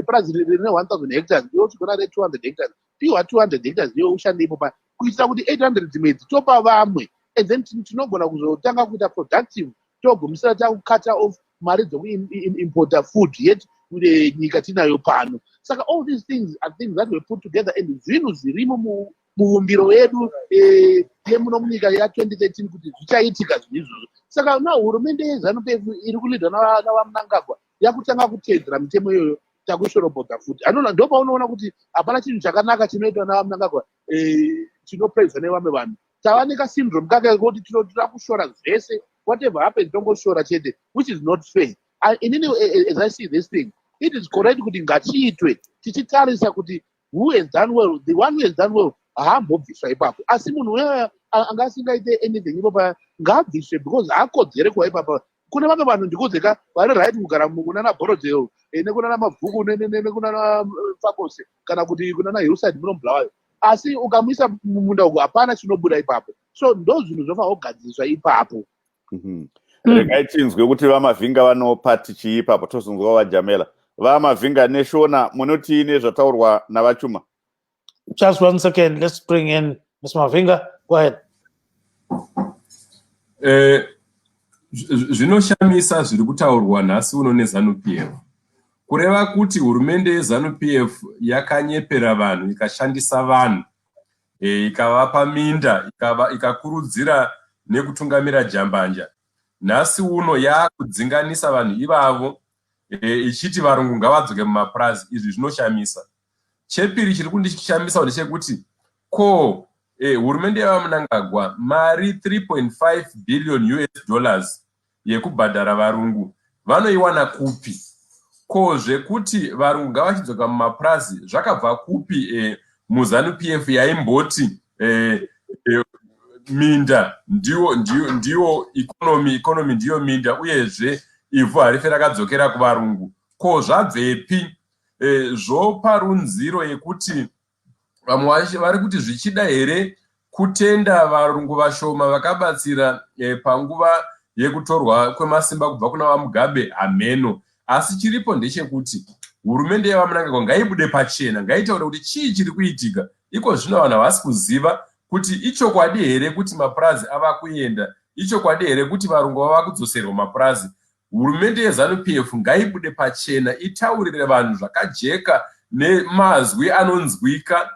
purazi rine 1000 hectares iwe uchigona re200 hectares piwa 200 hectares iwe ushande ipo pa kuitira kuti 800 dzimwe topa vamwe and then tinogona kuzotanga kuita productive togomisira takukata off mari dzekuimporta food yet nyika tinayo pano. Saka all these things are things that were put together and zvinhu zvirimo muumbiro wedu yemunomunyika ya2013 kuti zvichaitika zvinhu izvozvo. Saka na hurumende yeZANU-PF iri kulidwa navaMnangagwa yakutanga kuteedzera mitemo iyoyo takushorobodza futi. Anona ndo paunoona kuti hapana chinhu chakanaka chinoitwa navaMnangagwa chinopraiswa nevamwe vanhu. Tavanika syndrome kaka yekuti tinoda kushora zvese, whatever happens tongoshora chete, which is not fair. As I see this thing, it is correct kuti ngachiitwe tichitarisa kuti who has done well, the one who has done well haambobviswa ipapo. Asi munhu uya anga asingaite anything ipapo ngaabviswe because haakodzere kuva ipapo. Kune vamwe vanhu ndikudzeka vari right kugara kunana Borodeo nekunana Mabvuku nekunana Fakose kana kuti kunana Hillside munomblawayo. Asi ukamuisa mumunda uku hapana chinobuda ipapo. So ndo zvinhu zvofanira kugadziswa ipapo. Regai tinzwe kuti vamavhinga vanopati chii ipapo tozonzwa vaJamela. Vamavhinga neshona munoti nezvataurwa navachuma. Just 1 second, let's bring in Ms. Mavinga. Go ahead. Zvinoshamisa zviri kutaurwa nhasi uno neZANU-PF. Kureva kuti hurumende yeZANU-PF yakanyepera vanhu, ikashandisa vanhu, ikavapa minda, ikakurudzira nekutungamira jambanja. Nhasi uno yakudzinganisa vanhu ivavo, ichiti varungu ngavadzoke mumapurazi. Izvi zvinoshamisa. Chepiri chiri kundishamisa ndechekuti hurumende yavaMnangagwa mari 3.5 billion US$ yekubhadhara varungu vanoiwana kupi? Zvekuti varungu ngavachidzoka mumapurazi zvakabva kupi? muZANU-PF yaimboti minda ndiyo economy ndiyo minda, uyezve ivhu harife rakadzokera kuvarungu. Zvabvepi? Zvopa runziro yekuti vamwe vari kuti zvichida here kutenda varungu vashoma vakabatsira panguva yekutorwa kwemasimba kubva kuna vaMugabe hameno. Asi chiripo ndechekuti hurumende yavaMnangagwa ngaibude pachena, ngaitaure kuti chii chiri kuitika. Iko zvino vanhu havasi kuziva kuti ichokwadi here kuti mapurazi ava kuenda, ichokwadi here kuti varungu vava kudzoserwa mapurazi. Hurumende yeZANU-PF ngaibude pachena, itaurire vanhu zvakajeka nemazwi anonzwika.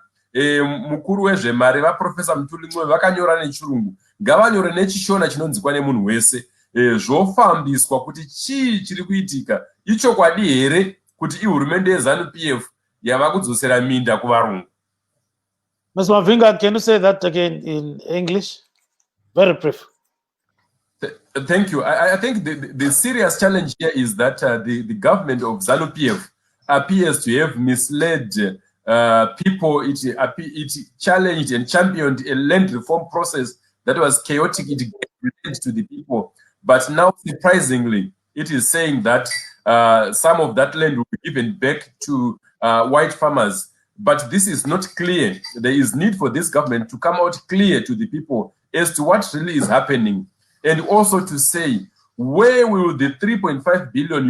Mukuru wezvemari vaProfesa Muthulimwe vakanyora nechirungu, ngavanyore nechishona chinonzwikwa nemunhu wese. Zvofambiswa kuti chii chiri kuitika, ichokwadi here kuti ihurumende yeZANU-PF yava kudzosera minda kuvarungu. Ms. Mavinga, can you say that again in English? Very brief. Thank you. I think the serious challenge here is that the government of ZANU-PF appears to have misled people. It challenged and championed a land reform process that was chaotic. It gave to the people. But now, surprisingly, it is saying that some of that land will be given back to white farmers. But this is not clear. There is need for this government to come out clear to the people as to what really is happening. And also to say, where will the $3.5 billion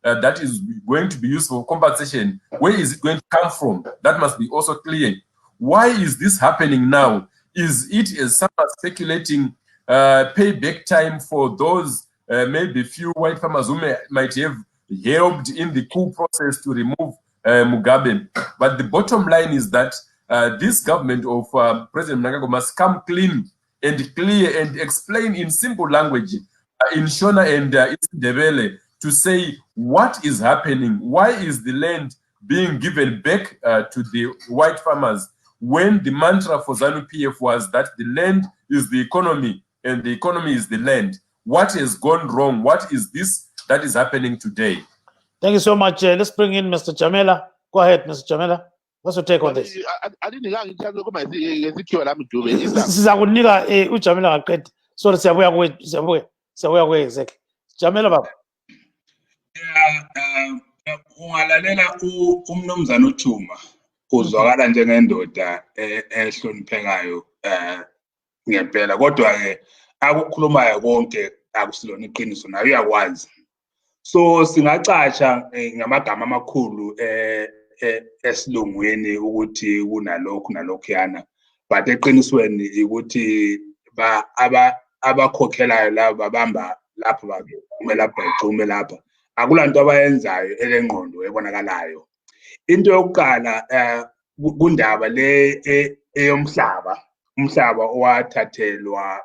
that is going to be used for compensation, where is it going to come from? That must be also clear. Why is this happening now? Is it, as some are speculating, payback time for those maybe few white farmers who might have helped in the coup process to remove Mugabe? But the bottom line is that this government of President Mnangagwa must come clean and clear and explain in simple language in Shona and Isindebele to say what is happening. Why is the land being given back to the white farmers when the mantra for ZANU-PF was that the land is the economy and the economy is the land? What has gone wrong? What is this that is happening today? Thank you so much. Let's bring in Mr. Jamela. Go ahead, Mr. Jamela. What's your take on this? Sizakunika uJamela ngaqeda. Sorry, siyabuya kuwe exactly. Jamela baba. Ungalalela umnumzana uThuma uzwakala njengendoda ehloniphekayo ngempela, kodwa ke akukhulumayo konke akusilona iqiniso, nayo uyakwazi. So singacatsha ngamagama amakhulu esilungwini ukuthi kunalokhu nalokhuyana, but eqinisweni ukuthi abakhokhelayo laba babamba lapha bagcume lapha, akulanto abayenzayo elengqondo ebonakalayo. Into yokuqala kundaba le eyomhlaba, umhlaba owathathelwa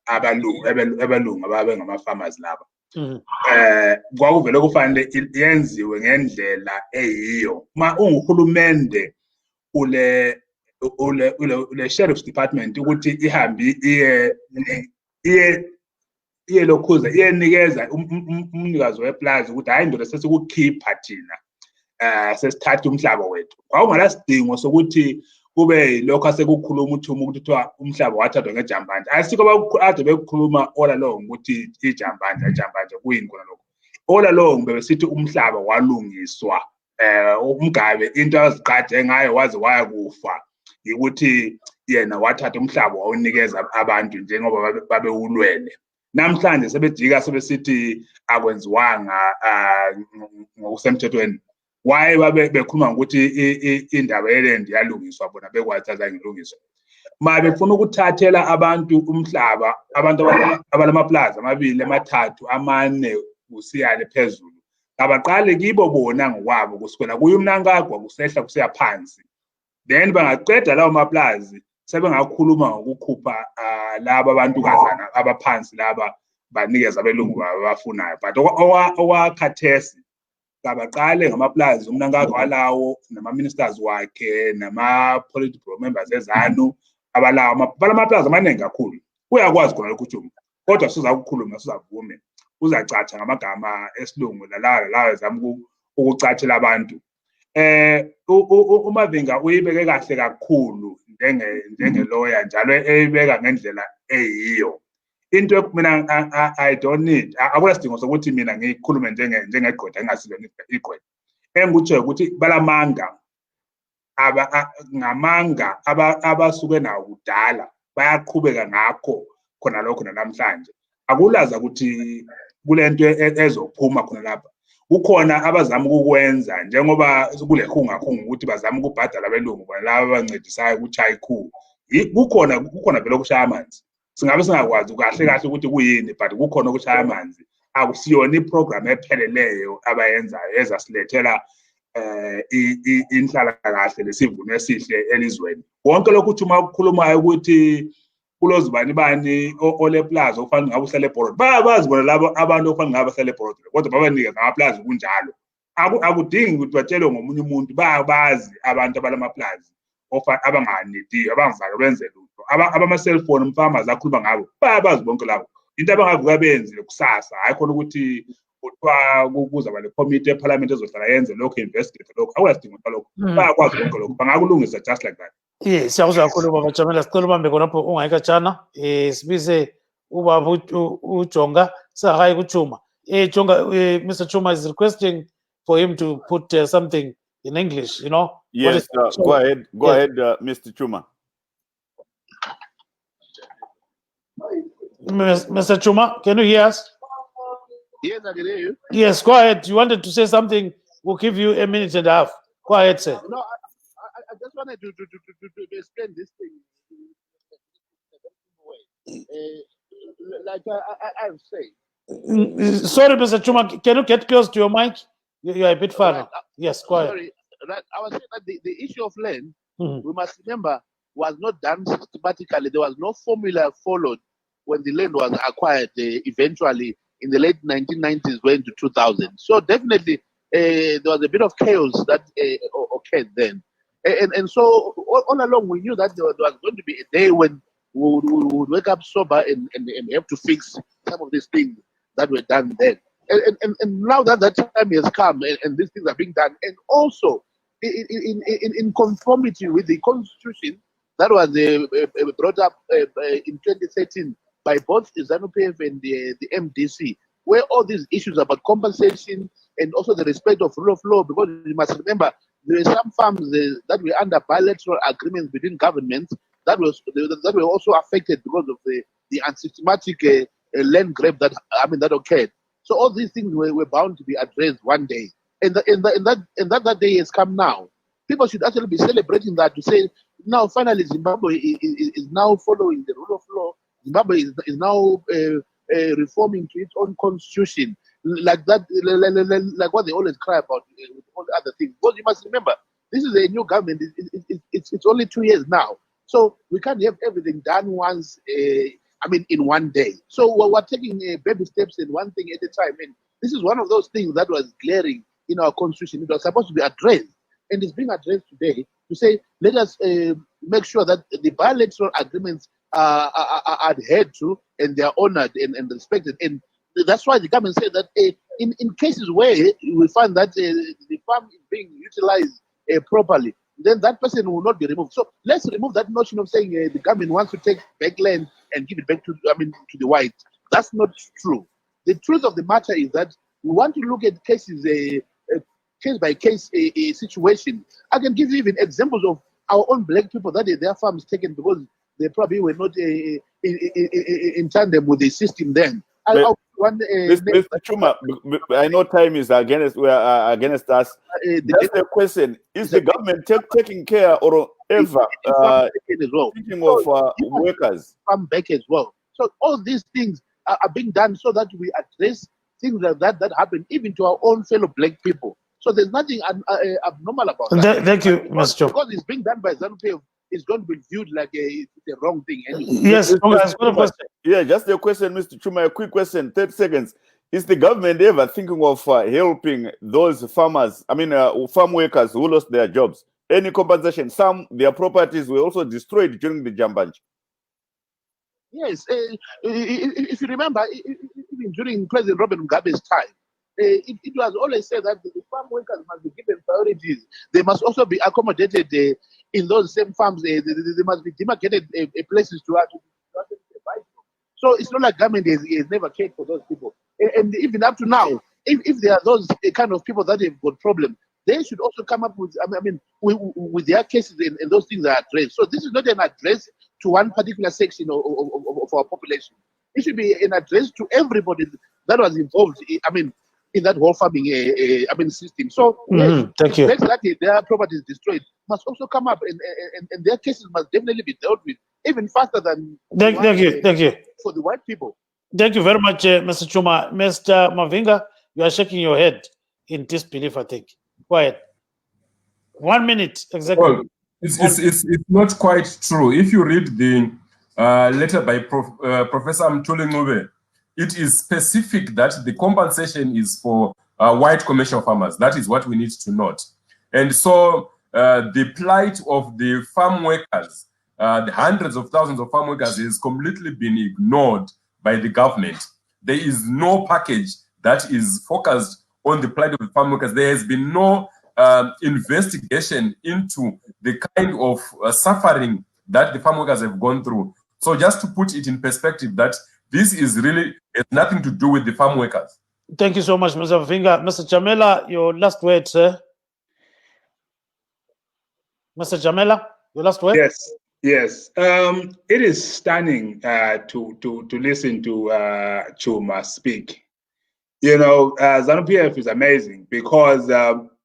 abelungu ababe ngama-farmers laba. Kwakuvele kufanele yenziwe ngendlela eyiyo. Ma unguhulumende ule sheriff's department ukuthi ihambi iye lokhuza iyenikeza umnikazi weplaza ukuthi hayi ndoda sesikukhipha thina sesithatha umhlaba wethu. Kwakungalasidingo sokuthi kube lokho asekukhuluma uthuma ukuthi kuthiwa umhlaba wathathwa ngejambanje. Asikho ade bekukhuluma all along ukuthi ijambanje kuyini kona lokho. All along bebesithi umhlaba walungiswa. Mugabe into aziqade ngayo waze waya kufa ukuthi yena wathatha umhlaba wawunikeza abantu njengoba babewulwele. Namhlanje sebejika sebesithi akwenziwanga ngokusemthethweni. Why bekhuluma ukuthi indaba yeland yalungiswa bona bekwathatha ngilungiswa. Ma befuna ukuthathela abantu umhlaba, abantu abalamaplaza amabili amathathu amane kusiyale phezulu. Abaqale kibo bona ngokwabo kusikwela kuye umnankagwa kusehla kusiya phansi. Then bangaqeda lawo maplazi sebengakhuluma ngokukhupha laba abantukazana abaphansi laba banikeza abelungu babafunayo. But okwakhathesi kabaqale ngamaplazi umnankagwa walawo nama-ministers wakhe nama-political members ezanu abalawo balamaplazi amaningi kakhulu. Uyakwazi khona lokhu uJuma. Kodwa sizakukhuluma sizavume. Uzacatsha ngamagama esilungu lawa ezama ukucathela abantu. uMavinga uyibeke kahle kakhulu njenge-lawyer njalo eyibeka ngendlela eyiyo. Into mina I don't need akulasidingo sokuthi mina ngikhulume njengegqwetha engasilo igqwetha. Engikutsho ukuthi balamanga ngamanga abasuke nawo kudala bayaqhubeka ngakho khona lokho namhlanje. Akulaza ukuthi kulento ezophuma khona lapha. Kukhona abazama ukukwenza njengoba kule khungahunga ukuthi bazama ukubhadala abelungu bona laba abancedisayo ukuchaya ikhu. Kukhona vele ukushaya amanzi. Singabe singakwazi kahle ukuthi kuyini but kukhona ukushaya amanzi. Akusiyona iprogram epheleleyo abayenzayo ezasilethela inhlala kahle lesivuno esihle elizweni. Wonke lokhu uthi uma ukukhulumayo ukuthi kulozibani bani ole plaza ofanele ngabe uhlale eBorod bayabazi bona labo abantu ofanele ngabe bahlale eBorod kodwa babanika ngamaplaza kunjalo. Akudingi ukuthi batshelwe ngomunye umuntu bayabazi abantu abalamaplaza abanganidiyo abangivaka benze lutho abama-cellphone umfarmers akhuluma ngabo bayabazi bonke labo. Into abangavuka benzile kusasa hayi khona ukuthi kuthiwa kuzaba le committee eparliament ezohlala yenze lokho investigate lokho akulasidingo lokho bayakwazi bonke lokho bangakulungisa just like that. Yes, siyakuzwa kakhulu baba Jamela, sicela ubambe khonapho ungayikatshana sibize ubaba uJonga singakayi kuChuma. Jonga, Mr. Chuma is requesting for him to put something in English, you know. Yes, go ahead, Mr. Chuma. Mr. Chuma, can you hear us? Yes, I can hear you. Yes, go ahead. You wanted to say something, we'll give you a minute and a half. Go ahead, sir. No, I just wanted to explain this thing in a way. Like I've said. Sorry, Mr. Chuma, can you get close to your mic? You are a bit far now. Yes, go ahead. Sorry, right. I was saying that the issue of land, we must remember, was not done systematically. There was no formula followed when the land was acquired eventually in the late 1990s going to 2000. So definitely there was a bit of chaos that occurred then. And so all along we knew that there was going to be a day when we would wake up sober and have to fix some of these things that were done then. And now that time has come and these things are being done, and also in conformity with the constitution that was brought up in 2013 by both ZANU-PF and the MDC, where all these issues about compensation and also the respect of rule of law, because you must remember there were some farms that were under bilateral agreements between governments that were also affected because of the unsystematic land grab that occurred. So all these things were bound to be addressed one day, and that day has come now. People should actually be celebrating that, to say now finally Zimbabwe is now following the rule of law. Zimbabwe is now reforming to its own constitution, like that, like what they always cry about with all the other things. Because you must remember, this is a new government. It's only 2 years now. So we can't have everything done once, in one day. So we're taking baby steps and one thing at a time. And this is one of those things that was glaring in our constitution. It was supposed to be addressed. And it's being addressed today to say, let us make sure that the bilateral agreements are adhered to and they are honored and respected. And that's why the government said that in cases where we find that the farm is being utilized properly, then that person will not be removed. So let's remove that notion of saying the government wants to take back land and give it back to the white. That's not true. The truth of the matter is that we want to look at cases, case by case situation. I can give you even examples of our own black people that their farms taken because they probably were not in tandem with the system then. Mr. Chuma, I know time is against us. That's the question: is the government taking care or ever thinking of workers? Farm back as well. So all these things are being done so that we address things like that happen even to our own fellow black people. So there's nothing abnormal about that. Thank you, Mr. Because it's being done by ZANU-PF, it's going to be viewed like it's the wrong thing. Anyway. Yes, yeah, just a question, Mr. Chuma, a quick question, 30 seconds. Is the government ever thinking of helping those farmers, farm workers who lost their jobs? Any compensation? Some, their properties were also destroyed during the Jambanj. Yes, if you remember, even during President Robert Mugabe's time, it was always said that the farm workers must be given priorities. They must also be accommodated in those same farms. They must be demarcated places to survive. So it's not like government has never cared for those people. And even up to now, if there are those kind of people that have got problems, they should also come up with, with their cases and those things are addressed. So this is not an address to one particular section of our population. It should be an address to everybody that was involved. In that whole farming system. So thank you. That their property is destroyed must also come up, and their cases must definitely be dealt with even faster than thank you for the white people. Thank you very much, Mr. Chuma. Mr. Mavinga, you are shaking your head in disbelief, I think. Go ahead. 1 minute, exactly. Well, it's not quite true. If you read the letter by Professor Mthuli Ncube, it is specific that the compensation is for white commercial farmers. That is what we need to note. And so the plight of the farm workers, the hundreds of thousands of farm workers, has completely been ignored by the government. There is no package that is focused on the plight of the farm workers. There has been no investigation into the kind of suffering that the farm workers have gone through. So just to put it in perspective, that this is really has nothing to do with the farm workers. Thank you so much, Mr. Mavinga. Mr. Jamela, your last word, sir. Mr. Jamela, your last word. Yes. It is stunning to listen to Chuma speak. ZANU-PF is amazing because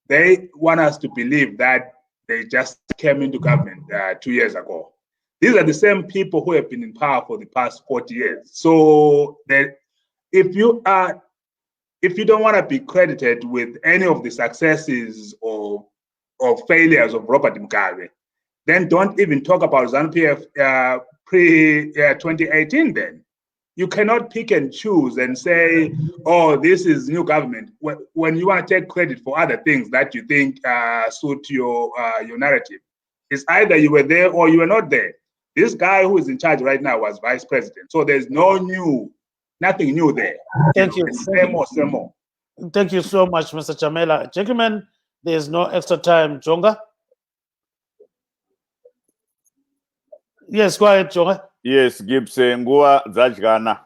they want us to believe that they just came into government 2 years ago. These are the same people who have been in power for the past 40 years. So that if you don't want to be credited with any of the successes or failures of Robert Mugabe, then don't even talk about ZANU-PF pre-2018 then. You cannot pick and choose and say, oh, this is new government, when you want to take credit for other things that you think suit your narrative. It's either you were there or you were not there. This guy who is in charge right now was vice president. So there's nothing new there. Thank you. Same more. Thank you so much, Mr. Jamela. Gentlemen, there's no extra time. Jonga? Yes, go ahead, Jonga. Yes, Gibbs, Ngua Zajgana.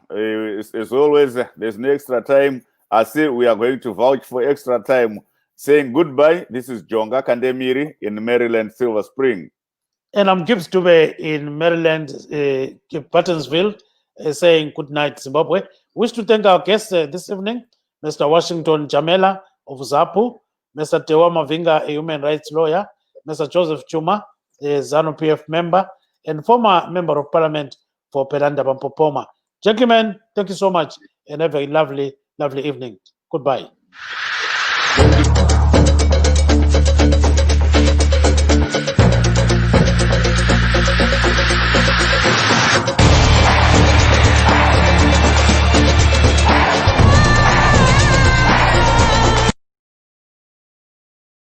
As always, there's no extra time. I say we are going to vouch for extra time. Saying goodbye, this is Jonga Kandemiri in Maryland, Silver Spring. And I'm Gibbs Dube in Maryland, Pattonsville, saying good night, Zimbabwe. Wish to thank our guests this evening, Mr. Washington Jamela of ZAPU, Mr. Tewa Mavinga, a human rights lawyer, Mr. Joseph Chuma, a ZANU-PF member, and former member of parliament for Peranda Bampopoma. Gentlemen, thank you so much and have a lovely, lovely evening. Goodbye.